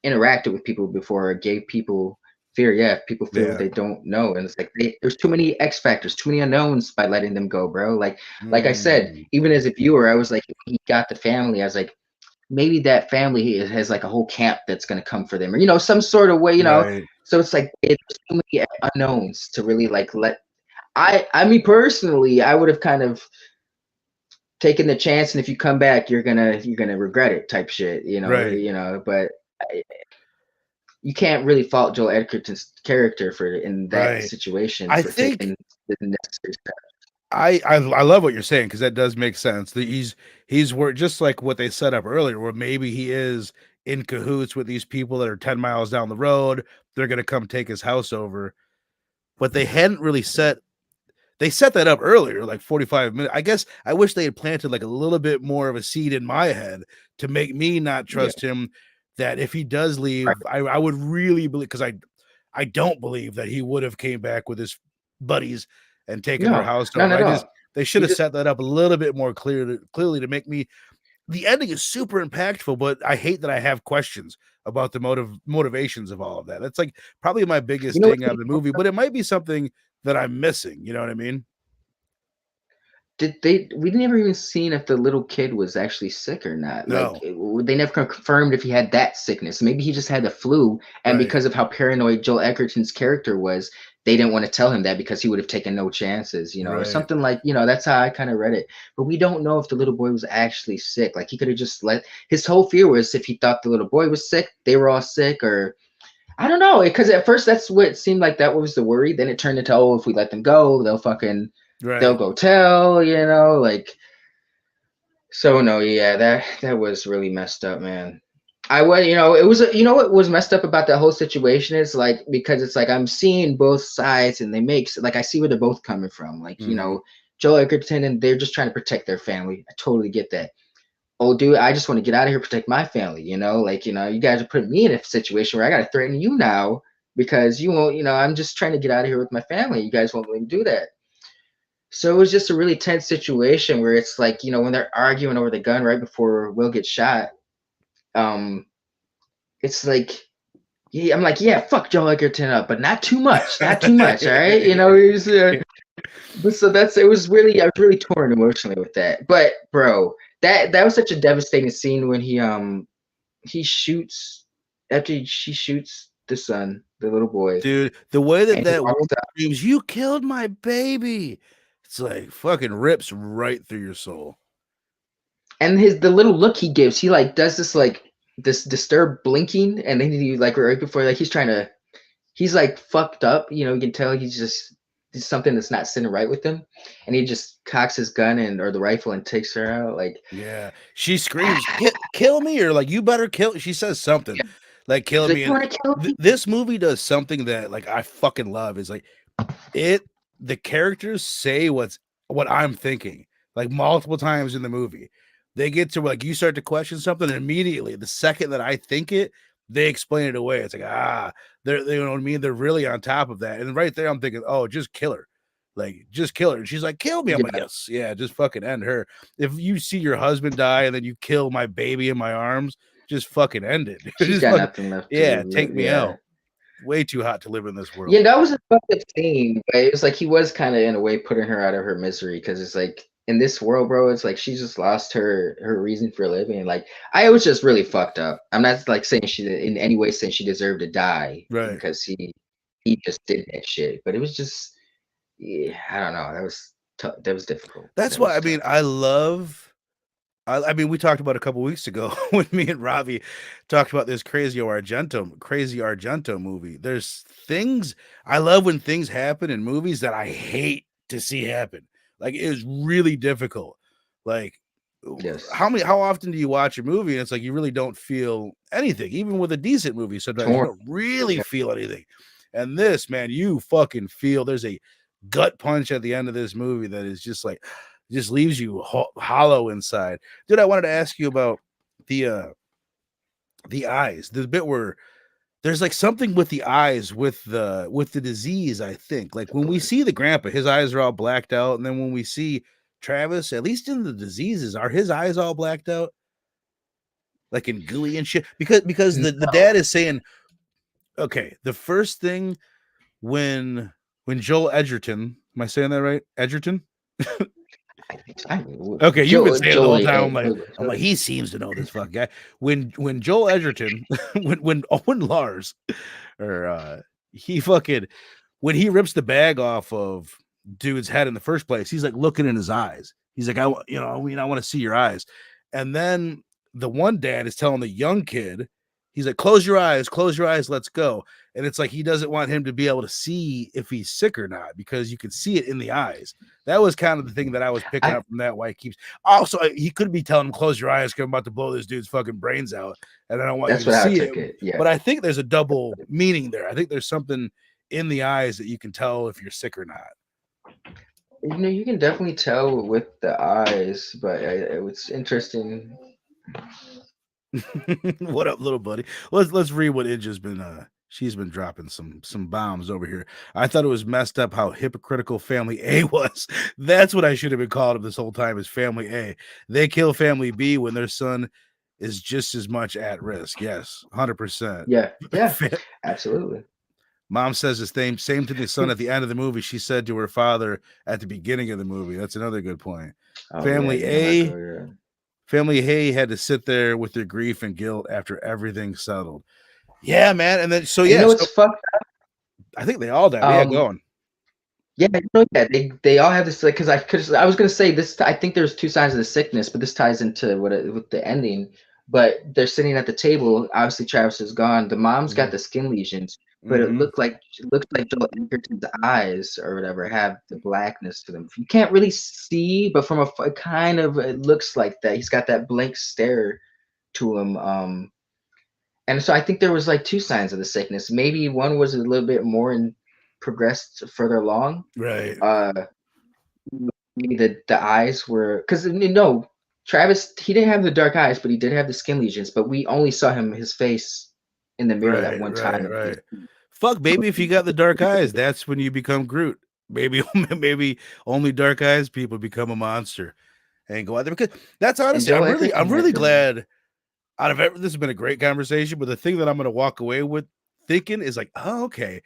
[SPEAKER 2] interacted with people before, gave people fear. Yeah, if people fear what
[SPEAKER 1] yeah.
[SPEAKER 2] they don't know, and it's like there's too many X factors, too many unknowns by letting them go, bro. Like I said,
[SPEAKER 1] Mm,
[SPEAKER 2] even as a viewer, I was like, when he got the family, I was like, maybe that family has like a whole camp that's going to come for them, or some sort of way,
[SPEAKER 1] right.
[SPEAKER 2] so it's like there's too many unknowns to really like let. I mean personally, I would have kind of taken the chance, and if you come back, you're gonna regret it, type shit,
[SPEAKER 1] Right.
[SPEAKER 2] but you can't really fault Joel Edgerton's character for in that
[SPEAKER 1] Right.
[SPEAKER 2] situation
[SPEAKER 1] I
[SPEAKER 2] for
[SPEAKER 1] think
[SPEAKER 2] taking the necessary steps.
[SPEAKER 1] I love what you're saying because that does make sense. That he's where just like what they set up earlier, where maybe he is in cahoots with these people that are 10 miles down the road. They're gonna come take his house over. But they hadn't really they set that up earlier, like 45 minutes. I guess I wish they had planted like a little bit more of a seed in my head to make me not
[SPEAKER 2] Yeah,
[SPEAKER 1] trust him. That if he does
[SPEAKER 2] right.
[SPEAKER 1] leave, I would really believe, because I don't believe that he would have came back with his buddies and taken their
[SPEAKER 2] No,
[SPEAKER 1] house
[SPEAKER 2] none
[SPEAKER 1] over.
[SPEAKER 2] at all.
[SPEAKER 1] They should
[SPEAKER 2] He
[SPEAKER 1] have
[SPEAKER 2] just
[SPEAKER 1] set that up a little bit more clearly to make me. The ending is super impactful, but I hate that I have questions about the motivations of all of that. That's like probably my biggest
[SPEAKER 2] what
[SPEAKER 1] thing out of the movie, but it might be something that I'm missing. You know what I mean?
[SPEAKER 2] we never even seen if the little kid was actually sick or not. Like
[SPEAKER 1] No,
[SPEAKER 2] they never confirmed if he had that sickness. Maybe he just had the flu, and
[SPEAKER 1] right,
[SPEAKER 2] because of how paranoid Joel Edgerton's character was, they didn't want to tell him that because he would have taken no chances, or
[SPEAKER 1] right,
[SPEAKER 2] something like, that's how I kind of read it. But we don't know if the little boy was actually sick. Like he could have just let his whole fear was if he thought the little boy was sick, they were all sick, or I don't know, because at first that's what it seemed like, that was the worry. Then it turned into, oh, if we let them go, they'll
[SPEAKER 1] right.
[SPEAKER 2] go tell, like. So no, yeah, that was really messed up, man. I was, it was, what was messed up about that whole situation is like, because it's like I'm seeing both sides, and they make like I see where they're both coming from. Like,
[SPEAKER 1] Mm-hmm.
[SPEAKER 2] Joel Edgerton, and they're just trying to protect their family. I totally get that. Oh, dude, I just want to get out of here, protect my family. Like, you guys are putting me in a situation where I got to threaten you now because you won't. I'm just trying to get out of here with my family. You guys won't let me do that. So it was just a really tense situation where it's like, when they're arguing over the gun right before Will gets shot, um, it's like, yeah, I'm like, yeah, fuck Joel Edgerton up, but not too much, not too much, all right? But so I was really torn emotionally with that. But bro, that was such a devastating scene when he shoots after she shoots the son, the little boy,
[SPEAKER 1] Dude, the way that
[SPEAKER 2] and he
[SPEAKER 1] that
[SPEAKER 2] walks
[SPEAKER 1] woman screams, "You killed my baby!" It's like fucking rips right through your soul.
[SPEAKER 2] and the little look he gives, he like does this disturbed blinking, and then he like right before, like he's like fucked up, you can tell he's something that's not sitting right with him, and he just cocks his gun or the rifle and takes her out, like.
[SPEAKER 1] Yeah, she screams, Kill me," or like, "You better kill." She says something
[SPEAKER 2] Yeah.
[SPEAKER 1] like, "Kill
[SPEAKER 2] He's like,
[SPEAKER 1] me,"
[SPEAKER 2] you
[SPEAKER 1] and
[SPEAKER 2] want to kill me?
[SPEAKER 1] this movie does something that like I fucking love. Is like it the characters say what I'm thinking like multiple times in the movie. They get to like you start to question something, and immediately the second that I think it, they explain it away. It's like, they, you know what I mean? They're really on top of that. And right there I'm thinking, oh, just kill her. Like, just kill her. And she's like, kill me. I'm like,
[SPEAKER 2] Yeah,
[SPEAKER 1] yes, yeah, just fucking end her. If you see your husband die and then you kill my baby in my arms, just fucking end it.
[SPEAKER 2] she's
[SPEAKER 1] Just
[SPEAKER 2] got
[SPEAKER 1] fucking,
[SPEAKER 2] nothing left to
[SPEAKER 1] yeah,
[SPEAKER 2] live.
[SPEAKER 1] take me
[SPEAKER 2] Yeah.
[SPEAKER 1] out. Way too hot to live in this
[SPEAKER 2] Yeah,
[SPEAKER 1] world.
[SPEAKER 2] that was a fucked up scene, but it was like he was kind of in a way putting her out of her misery, because it's like in this world, bro, it's like she just lost her reason for living. Like I was just really fucked up. I'm not like saying she in any way saying she deserved to die
[SPEAKER 1] Right.
[SPEAKER 2] because he just did that shit, but it was just, yeah, I don't know. That was tough. That was difficult.
[SPEAKER 1] That's
[SPEAKER 2] That
[SPEAKER 1] why
[SPEAKER 2] was
[SPEAKER 1] I mean
[SPEAKER 2] tough.
[SPEAKER 1] I mean we talked about a couple weeks ago when me and Ravi talked about this crazy Argento movie. There's things I love when things happen in movies that I hate to see happen. Like it is really difficult. Like
[SPEAKER 2] Yes,
[SPEAKER 1] how often do you watch a movie and it's like you really don't feel anything, even with a decent movie? Sometimes you
[SPEAKER 2] torn.
[SPEAKER 1] don't really
[SPEAKER 2] Yeah,
[SPEAKER 1] feel anything. And this, man, you fucking feel there's a gut punch at the end of this movie that is just like just leaves you hollow inside. Dude, I wanted to ask you about the eyes, the bit where there's like something with the eyes with the disease, I think. Like when we see the grandpa, his eyes are all blacked out, and then when we see Travis, at least in the diseases, are his eyes all blacked out? Like in gooey and shit? Because the dad is saying, okay, the first thing when Joel Edgerton, am I saying that right? Edgerton? Okay, you've been saying it the whole time. I'm like, he seems to know this fucking guy. When Joel Edgerton, when Owen Lars, or he fucking, when he rips the bag off of dude's head in the first place, he's like looking in his eyes. He's like, I want to see your eyes. And then the one dad is telling the young kid, he's like, close your eyes, let's go. And it's like he doesn't want him to be able to see if he's sick or not because you can see it in the eyes. That was kind of the thing that I was picking up from that. Why he keeps also he could be telling him close your eyes because I'm about to blow this dude's fucking brains out, and I don't want you to see it.
[SPEAKER 2] Yeah.
[SPEAKER 1] But I think there's a double meaning there. I think there's something in the eyes that you can tell if you're sick or not.
[SPEAKER 2] You know, you can definitely tell with the eyes, but it's interesting.
[SPEAKER 1] What up, little buddy? Let's read what Idja's been she's been dropping some bombs over here. I thought it was messed up how hypocritical Family A was. That's what I should have been called this whole time, is Family A. They kill Family B when their son is just as much at risk. Yes, 100%.
[SPEAKER 2] Yeah, absolutely.
[SPEAKER 1] Mom says the same to the son at the end of the movie she said to her father at the beginning of the movie. That's another good point. Family A had to sit there with their grief and guilt after everything settled. Yeah, man. And then
[SPEAKER 2] you know what's fucked up?
[SPEAKER 1] I think they all died. Yeah, going.
[SPEAKER 2] Yeah, they all have this, like, because I was gonna say this. I think there's two sides of the sickness, but this ties into with the ending. But they're sitting at the table. Obviously, Travis is gone. The mom's got the skin lesions, but it looks like Joel Edgerton's eyes or whatever have the blackness to them. You can't really see, but from a kind of, it looks like that. He's got that blank stare to him. And so I think there was like two signs of the sickness. Maybe one was a little bit more progressed further along.
[SPEAKER 1] Right.
[SPEAKER 2] Maybe the eyes were, because Travis, he didn't have the dark eyes, but he did have the skin lesions. But we only saw his face in the mirror that one time.
[SPEAKER 1] Right. Fuck, baby, if you got the dark eyes, that's when you become Groot. Maybe only dark eyes people become a monster and go out there. Because that's honestly, I'm really glad. Out of this has been a great conversation, but the thing that I'm going to walk away with thinking is like, oh, okay,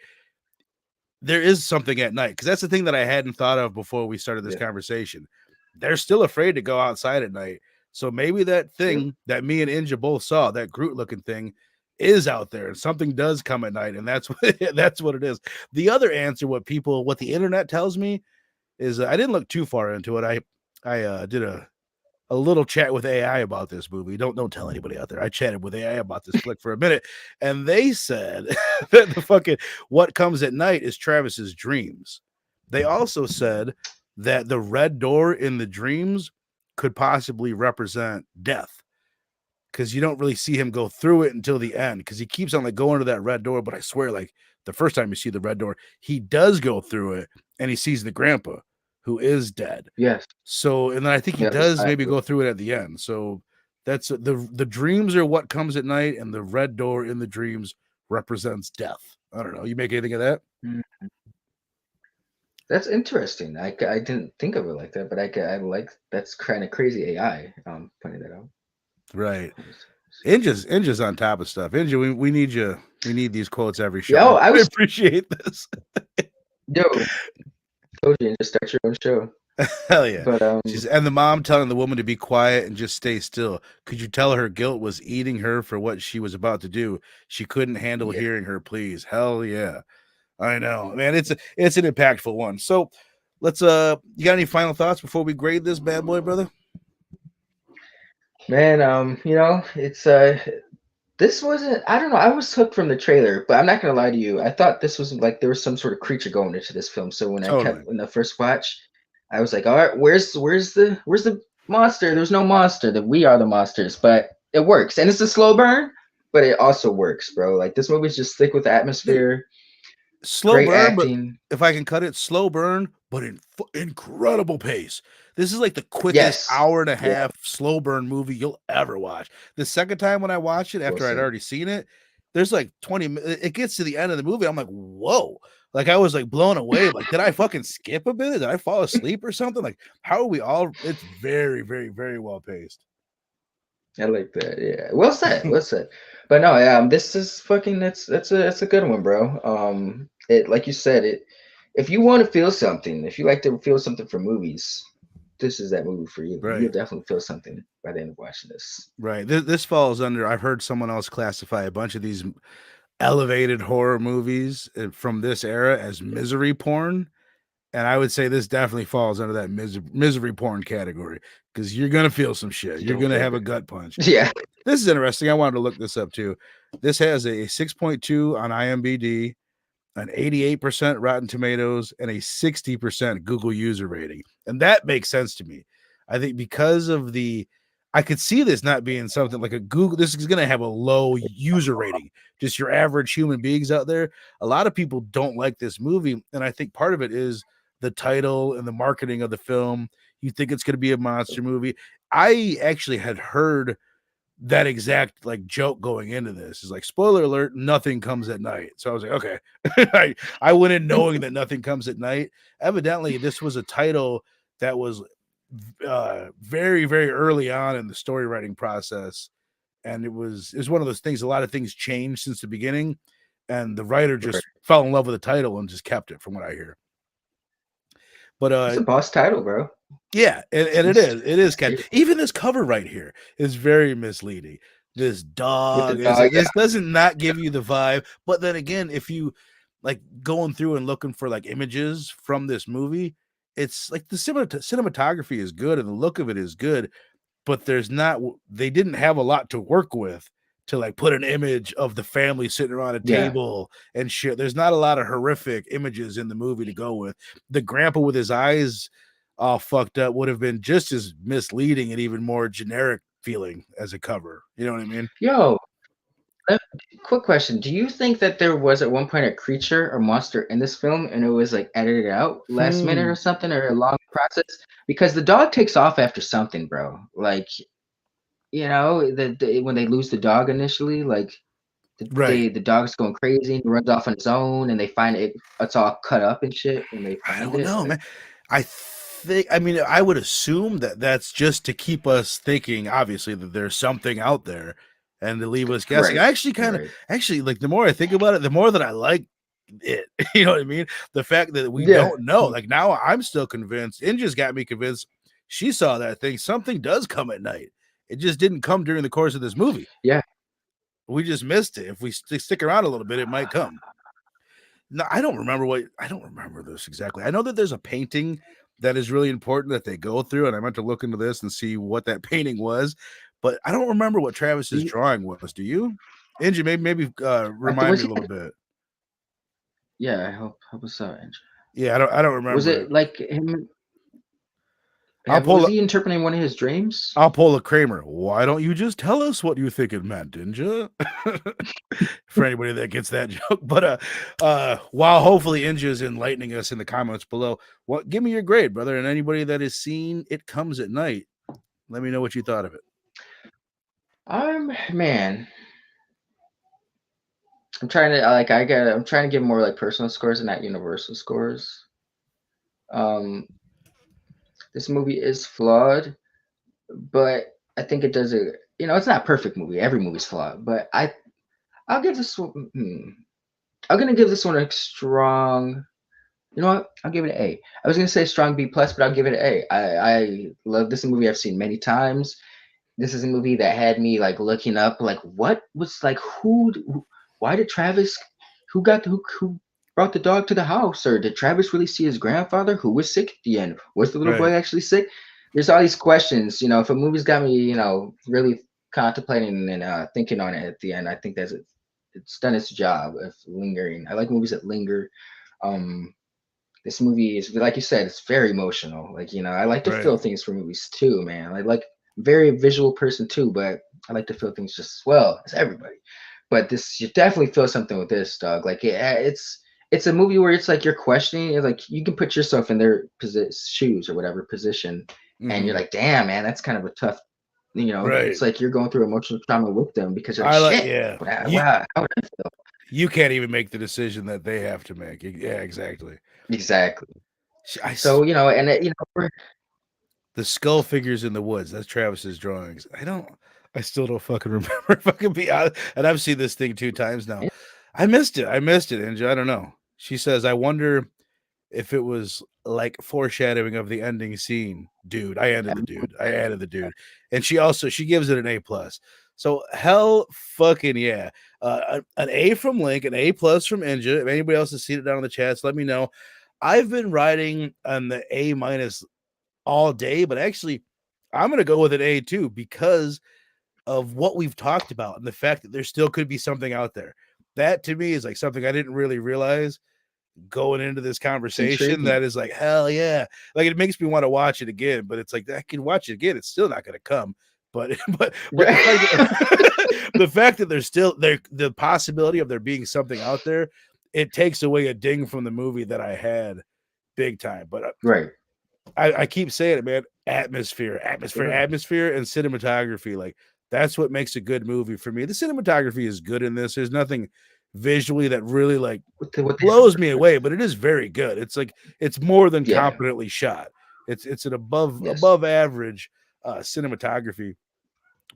[SPEAKER 1] there is something at night. Because that's the thing that I hadn't thought of before we started this conversation. They're still afraid to go outside at night. So maybe that thing that me and Inja both saw, that Groot looking thing, is out there, and something does come at night, and that's what it is. The other answer, what the internet tells me, is I didn't look too far into it. I did a little chat with AI about this movie. Don't tell anybody out there. I chatted with AI about this flick for a minute, and they said that the fucking what comes at night is Travis's dreams. They also said that the red door in the dreams could possibly represent death, because you don't really see him go through it until the end, because he keeps on like going to that red door. But I swear, like the first time you see the red door, he does go through it and he sees the grandpa who is dead.
[SPEAKER 2] Yes.
[SPEAKER 1] So, and then I think he does maybe go through it at the end. So that's the dreams are what comes at night, and the red door in the dreams represents death. I don't know. You make anything of that?
[SPEAKER 2] Mm-hmm. That's interesting. I didn't think of it like that, but I like, that's kind of crazy AI. Pointing that out.
[SPEAKER 1] Right. Inja's on top of stuff. Inja, we need you. We need these quotes every show.
[SPEAKER 2] Yo, I
[SPEAKER 1] appreciate this.
[SPEAKER 2] Yo, told you, just start your own show.
[SPEAKER 1] Hell yeah.
[SPEAKER 2] But
[SPEAKER 1] and the mom telling the woman to be quiet and just stay still. Could you tell her guilt was eating her for what she was about to do? She couldn't handle hearing her pleas. Hell yeah. I know, man. It's an impactful one. So let's you got any final thoughts before we grade this bad boy, brother?
[SPEAKER 2] Man, it's this wasn't, I don't know, I was hooked from the trailer, but I'm not gonna lie to you. I thought this was like there was some sort of creature going into this film. So when in the first watch, I was like, all right, where's the monster? There's no monster. That we are the monsters, but it works. And it's a slow burn, but it also works, bro. Like this movie's just thick with the atmosphere.
[SPEAKER 1] Slow burn, acting. But if I can cut it, slow burn, but in incredible pace. This is like the quickest
[SPEAKER 2] Yes.
[SPEAKER 1] hour and a
[SPEAKER 2] Yeah.
[SPEAKER 1] half slow burn movie you'll ever watch. The second time when I watched it
[SPEAKER 2] Well
[SPEAKER 1] after I'd
[SPEAKER 2] said.
[SPEAKER 1] already seen it, there's like 20 it gets to the end of the movie. I'm like, whoa. Like I was like blown away. Like, did I fucking skip a bit? Did I fall asleep or something? Like, how are we all? It's very, very, very well paced.
[SPEAKER 2] I like that. Yeah. Well said. Well said. But no, this is fucking that's a good one, bro. It like you said, it if you want to feel something, if you like to feel something for movies, this is that movie for you. You'll
[SPEAKER 1] Right.
[SPEAKER 2] definitely feel something by the end of watching this.
[SPEAKER 1] Right. This falls under, I've heard someone else classify a bunch of these elevated horror movies from this era as misery porn. And I would say this definitely falls under that misery porn category because you're going to feel some shit.
[SPEAKER 2] You
[SPEAKER 1] You're
[SPEAKER 2] don't
[SPEAKER 1] going to
[SPEAKER 2] feel
[SPEAKER 1] have a
[SPEAKER 2] good.
[SPEAKER 1] gut punch.
[SPEAKER 2] Yeah.
[SPEAKER 1] This is interesting. I wanted to look this up too. This has a 6.2 on IMDb, an 88% Rotten Tomatoes, and a 60% Google user rating. And that makes sense to me. I think because of I could see this not being something like a Google. This is going to have a low user rating, just your average human beings out there. A lot of people don't like this movie. And I think part of it is the title and the marketing of the film. You think it's going to be a monster movie. I actually had heard that exact like joke going into this is like, spoiler alert, nothing comes at night. So I was like, okay. I went in knowing that nothing comes at night. Evidently, this was a title that was very, very early on in the story writing process. And it's one of those things, a lot of things changed since the beginning. And the writer
[SPEAKER 2] Right.
[SPEAKER 1] just fell in love with the title and just kept it, from what I hear. But
[SPEAKER 2] It's a boss title, bro.
[SPEAKER 1] yeah, and it is kind
[SPEAKER 2] With
[SPEAKER 1] even this cover right here is very misleading. This
[SPEAKER 2] the
[SPEAKER 1] dog is
[SPEAKER 2] dog, yeah.
[SPEAKER 1] this doesn't not give you the vibe. But then again, if you like going through and looking for like images from this movie, it's like the cinematography is good and the look of it is good, but they didn't have a lot to work with to like put an image of the family sitting around a
[SPEAKER 2] Yeah.
[SPEAKER 1] table and shit. There's not a lot of horrific images in the movie to go with. The grandpa with his eyes all fucked up would have been just as misleading and even more generic feeling as a cover. You know what I mean?
[SPEAKER 2] Yo, quick question. Do you think that there was at one point a creature or monster in this film and it was like edited out last minute or something or a long process? Because the dog takes off after something, bro. Like, when they lose the dog initially, like
[SPEAKER 1] Right.
[SPEAKER 2] the dog's going crazy and runs off on its own and they find it's all cut up and shit when they
[SPEAKER 1] I
[SPEAKER 2] find
[SPEAKER 1] don't
[SPEAKER 2] it.
[SPEAKER 1] know,
[SPEAKER 2] Like,
[SPEAKER 1] man. I mean, I would assume that that's just to keep us thinking, obviously, that there's something out there and to leave us guessing.
[SPEAKER 2] right.
[SPEAKER 1] I actually
[SPEAKER 2] Right.
[SPEAKER 1] actually, like, the more I think about it, the more that I like it. You know what I mean? The fact that we
[SPEAKER 2] Yeah.
[SPEAKER 1] don't know. Like, now I'm still convinced. Inja's got me convinced she saw that thing. Something does come at night. It just didn't come during the course of this movie.
[SPEAKER 2] Yeah.
[SPEAKER 1] We just missed it. If we stick around a little bit, it might come. No, I don't remember this exactly. I know that there's a painting that is really important that they go through, and I meant to look into this and see what that painting was, but I don't remember what Travis's drawing was. Do you? Angie, maybe remind
[SPEAKER 2] Was
[SPEAKER 1] me a
[SPEAKER 2] he?
[SPEAKER 1] little bit.
[SPEAKER 2] Yeah. Help us out, Andrew.
[SPEAKER 1] Yeah, I don't
[SPEAKER 2] Was
[SPEAKER 1] remember
[SPEAKER 2] it
[SPEAKER 1] it.
[SPEAKER 2] like him?
[SPEAKER 1] I'll
[SPEAKER 2] Was
[SPEAKER 1] pull
[SPEAKER 2] he interpreting one of his dreams?
[SPEAKER 1] I'll pull a Kramer. Why don't you just tell us what you think it meant, didn't you? For anybody that gets that joke. But while hopefully Inja is enlightening us in the comments below, give me your grade, brother. And anybody that has seen It Comes at Night, let me know what you thought of it.
[SPEAKER 2] Man, I'm trying to I'm trying to give more like personal scores and not universal scores. This movie is flawed, but I think it does a it's not a perfect movie. Every movie's flawed, but I'll give this one. I'm gonna give this one a strong. You know what? I'll give it an A. I was gonna say strong B plus, but I'll give it an A. I love this movie. I've seen many times. This is a movie that had me like looking up like what was like why did Travis who brought the dog to the house, or did Travis really see his grandfather who was sick at the end? Was the little boy
[SPEAKER 1] Right.
[SPEAKER 2] actually sick? There's all these questions. If a movie's got me really contemplating and thinking on it at the end, I think it's done its job of lingering. I like movies that linger. This movie is, like you said, it's very emotional. Like, I like to
[SPEAKER 1] Right.
[SPEAKER 2] feel things for movies too, man. I like very visual person too, but I like to feel things just as well as everybody. But this, you definitely feel something with this, dog. Like it's a movie where it's like you're questioning. It's like you can put yourself in their shoes or whatever position, and you're like, damn, man, that's kind of a tough.
[SPEAKER 1] Right.
[SPEAKER 2] It's like you're going through emotional trauma with them because you're like,
[SPEAKER 1] I like,
[SPEAKER 2] shit.
[SPEAKER 1] yeah.
[SPEAKER 2] Wow, how would I feel?
[SPEAKER 1] You can't even make the decision that they have to make. Yeah, exactly.
[SPEAKER 2] Exactly.
[SPEAKER 1] I,
[SPEAKER 2] So and
[SPEAKER 1] the skull figures in the woods. That's Travis's drawings. I still don't fucking remember. Fucking be honest. And I've seen this thing 2 times now. I missed it, and I don't know. She says, I wonder if it was like foreshadowing of the ending scene. Dude, I added the dude. And she gives it an A+. So hell fucking yeah. An A from Link, an A+ from Inja. If anybody else has seen it down in the chats, let me know. I've been riding on the A- all day, but actually I'm going to go with an A too because of what we've talked about and the fact that there still could be something out there. That to me is like something I didn't really realize going into this conversation. That is like, hell yeah. Like it makes me want to watch it again, but it's like, I can watch it again. It's still not going to come. But the fact that there's still the possibility of there being something out there, it takes away a ding from the movie that I had big time. But
[SPEAKER 2] right.
[SPEAKER 1] I keep saying it, man. Atmosphere, and cinematography. Like that's what makes a good movie for me. The cinematography is good in this. There's nothing visually that really like blows me away, but it is very good. It's like it's more than competently shot. It's an above average cinematography.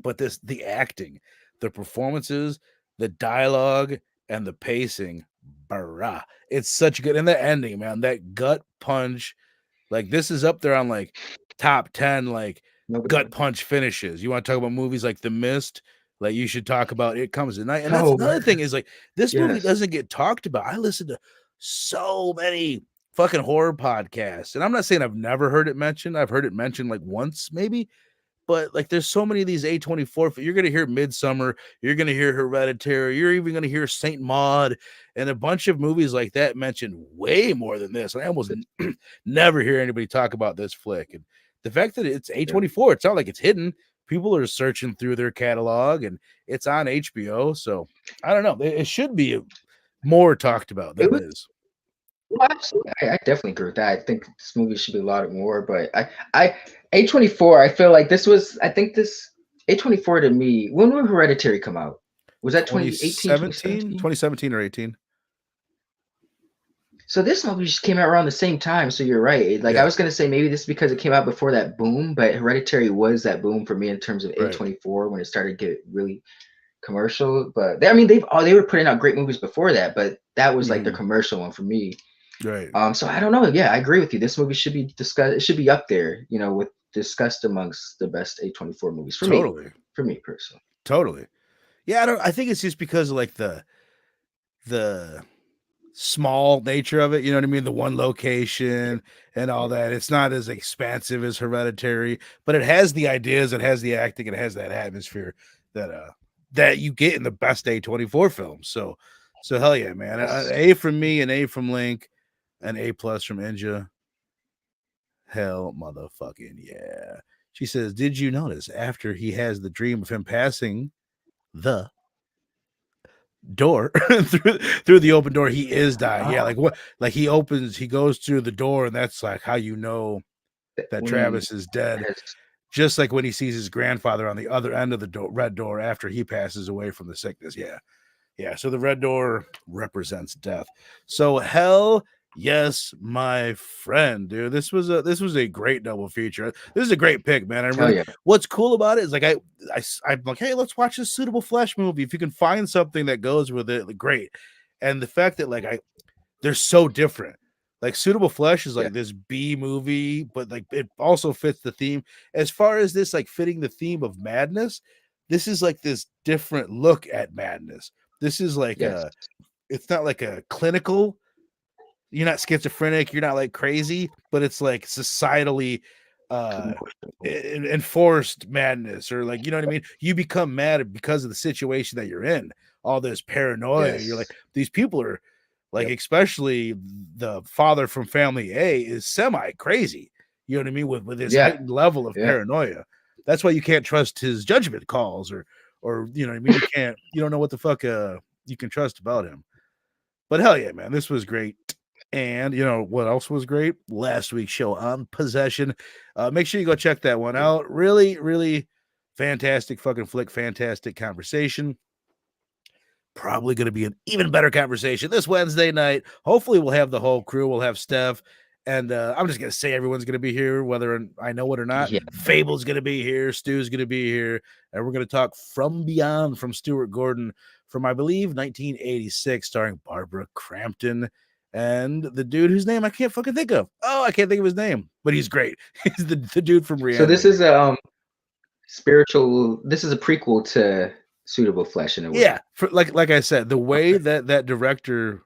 [SPEAKER 1] But the acting, the performances, the dialogue, and the pacing, brah, it's such good. And the ending, man, that gut punch. Like this is up there on like top 10 like gut punch finishes. You want to talk about movies like The Mist? Like you should talk about It Comes at Night. And that's another thing is like this movie doesn't get talked about. I listen to so many fucking horror podcasts, and I'm not saying I've never heard it mentioned. I've heard it mentioned like once maybe, but like there's so many of these A24. You're gonna hear Midsummer, you're gonna hear Hereditary, you're even gonna hear Saint Maud, and a bunch of movies like that mentioned way more than this. I almost never hear anybody talk about this flick. And the fact that it's A24, it's not like it's hidden. People are searching through their catalog, and it's on HBO. So I don't know. It should be more talked about than it is.
[SPEAKER 2] Well, absolutely. I definitely agree with that. I think this movie should be lauded more, but I A24, I feel like this A24 to me, when did Hereditary come out? Was that
[SPEAKER 1] 2017 or 18?
[SPEAKER 2] So this movie just came out around the same time, so you're right. Like I was gonna say maybe this is because it came out before that boom, but Hereditary was that boom for me in terms of A24 when it started to get really commercial. But they were putting out great movies before that, but that was like the commercial one for me.
[SPEAKER 1] Right.
[SPEAKER 2] So I don't know. Yeah, I agree with you. This movie should be discussed. It should be up there, with discussed amongst the best A24 movies for me. For me personally.
[SPEAKER 1] Totally. Yeah, I think it's just because of like the small nature of it, you know what I mean? The one location and all that. It's not as expansive as Hereditary, but it has the ideas, it has the acting, it has that atmosphere that you get in the best A24 films. So hell yeah, man. An A from me, an A from Link, an A+ from Inja. Hell motherfucking yeah. She says, did you notice after he has the dream of him passing the door through the open door, he is dying? Yeah, like what? Like he goes through the door, and that's like how you know that Travis is dead. Just like when he sees his grandfather on the other end of the red door after he passes away from the sickness. Yeah. So the red door represents death. So hell yes, my friend, dude. This was a great double feature. This is a great pick, man. What's cool about it is like I'm like, hey, let's watch this Suitable Flesh movie. If you can find something that goes with it, like, great. And the fact that like they're so different. Like Suitable Flesh is like this B movie, but like it also fits the theme. As far as this like fitting the theme of madness, this is like this different look at madness. This is like it's not like a clinical, you're not schizophrenic, you're not like crazy, but it's like societally enforced madness, or like, you know what I mean? You become mad because of the situation that you're in, all this paranoia. You're like, these people are like, especially the father from Family A is semi crazy. You know what I mean? With his heightened level of paranoia. That's why you can't trust his judgment calls, or you know what I mean? You don't know what the fuck you can trust about him. But hell yeah, man, this was great. And you know what else was great? Last week's show on possession. Make sure you go check that one out. Really, really fantastic fucking flick, fantastic conversation. Probably going to be an even better conversation this Wednesday night. Hopefully, we'll have the whole crew. We'll have Steph. And I'm just going to say everyone's going to be here, whether I know it or not.
[SPEAKER 2] Yeah.
[SPEAKER 1] Fable's going to be here. Stu's going to be here. And we're going to talk From Beyond from Stuart Gordon from, I believe, 1986, starring Barbara Crampton and the dude whose name I can't fucking think of. Oh, I can't think of his name, but he's great. He's the dude from Re-Animator.
[SPEAKER 2] So this is a spiritual. This is a prequel to Suitable Flesh in a way.
[SPEAKER 1] Yeah, like I said, the way that director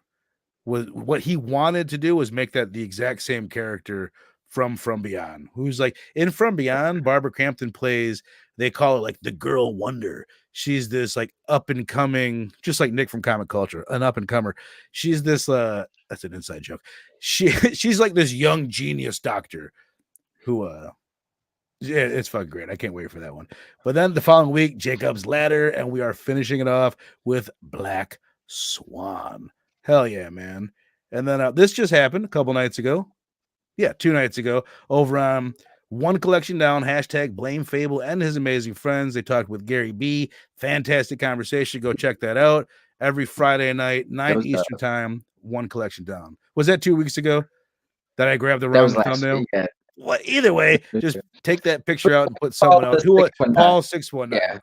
[SPEAKER 1] was, what he wanted to do was make that the exact same character from Beyond, who's like in From Beyond. Barbara Crampton plays, they call it like the girl wonder. She's this like up and coming, just like Nick from Comic Culture, an up and comer. She's this that's an inside joke. She's like this young genius doctor who yeah, it's fucking great. I can't wait for that one. But then the following week, Jacob's Ladder, and we are finishing it off with Black Swan. Hell yeah, man. And then this just happened a couple nights ago. Yeah, 2 nights ago, over on One Collection Down, hashtag Blame Fable and his amazing friends. They talked with Gary B. Fantastic conversation. Go check that out. Every Friday night, 9 Eastern time, One Collection Down. Was that 2 weeks ago that I grabbed the wrong thumbnail?
[SPEAKER 2] Week, yeah.
[SPEAKER 1] Well, either way, just take that picture out and put someone else. Paul 619.
[SPEAKER 2] Yeah.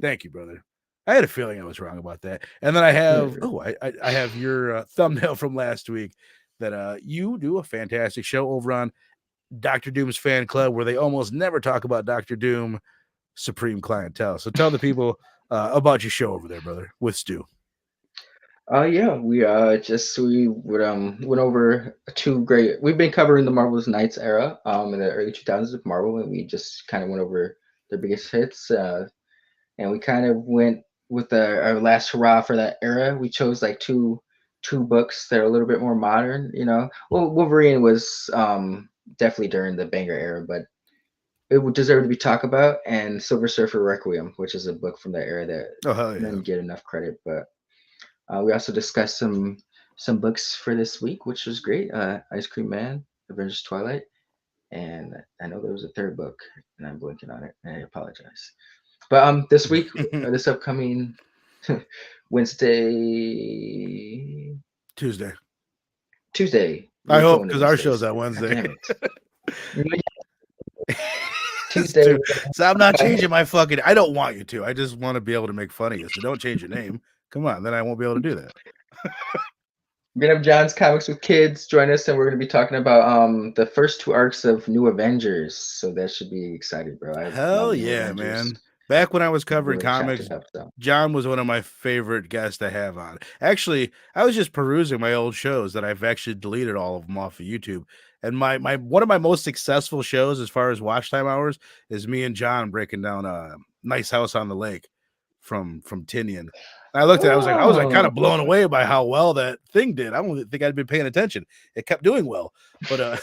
[SPEAKER 1] Thank you, brother. I had a feeling I was wrong about that. And then I have I have your thumbnail from last week that you do a fantastic show over on Dr. Doom's Fan Club, where they almost never talk about Dr. Doom Supreme Clientele. So tell the people about your show over there, brother, with Stu.
[SPEAKER 2] Yeah, we went over we've been covering the Marvel's Knights era in the early 2000s of Marvel, and we just kind of went over their biggest hits, and we kind of went with our last hurrah for that era. We chose like two books that are a little bit more modern, you know. Well, Wolverine was definitely during the banger era, but it would deserve to be talked about, and Silver Surfer Requiem, which is a book from that era that didn't get enough credit, but we also discussed some books for this week, which was great. Ice Cream Man, Avengers Twilight, and I know there was a third book, and I'm blinking on it, and I apologize. But this week, this upcoming
[SPEAKER 1] Tuesday.
[SPEAKER 2] I
[SPEAKER 1] hope, because our show's on Wednesday.
[SPEAKER 2] Tuesday.
[SPEAKER 1] So I'm not changing my fucking. I don't want you to. I just want to be able to make fun of you. So don't change your name. Come on, then I won't be able to do that.
[SPEAKER 2] We're gonna have John's Comics with Kids join us, and we're gonna be talking about the first 2 arcs of New Avengers. So that should be exciting, bro.
[SPEAKER 1] Hell yeah, man. Back when I was covering comics, John was one of my favorite guests to have on. Actually, I was just perusing my old shows that I've actually deleted all of them off of YouTube. And my one of my most successful shows as far as watch time hours is me and John breaking down a Nice House on the Lake from Tinian. I looked at it, I was like kind of blown away by how well that thing did. I don't think I'd been paying attention. It kept doing well. But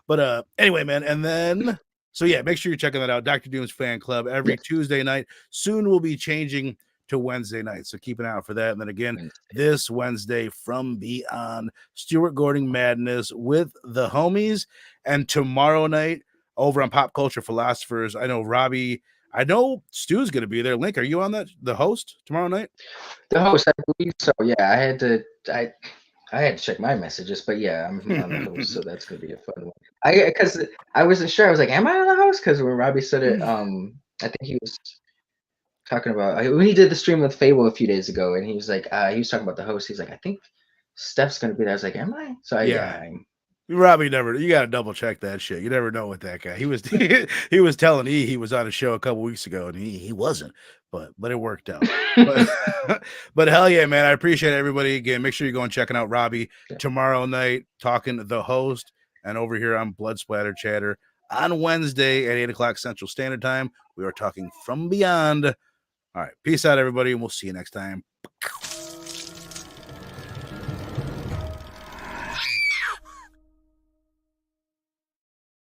[SPEAKER 1] but anyway, man. And then so yeah, make sure you're checking that out. Dr. Doom's Fan Club every Tuesday night. Soon we'll be changing to Wednesday night. So keep an eye out for that. And then again, this Wednesday, From Beyond, Stuart Gordon Madness with the homies. And tomorrow night over on Pop Culture Philosophers, I know Robbie, I know Stu's going to be there. Link, are you on that? The host tomorrow night?
[SPEAKER 2] The host, I believe so. Yeah, I had to check my messages, but yeah, I'm on the host, so that's going to be a fun one. Because I wasn't sure. I was like, am I on the host? Because when Robbie said it, I think he was talking about when he did the stream with Fable a few days ago, and he was like, he was talking about the host. He's like, I think Steph's going to be there. I was like, am I? So
[SPEAKER 1] Robbie you got to double check that shit. You never know with that guy. He was he was telling he was on a show a couple weeks ago, and he wasn't, but it worked out. But hell yeah, man, I appreciate everybody. Again, make sure you go and checking out Robbie tomorrow night, talking to the host, and over here on Blood Splatter Chatter on Wednesday at 8:00 Central Standard Time. We are talking From Beyond. All right, peace out, everybody, and we'll see you next time.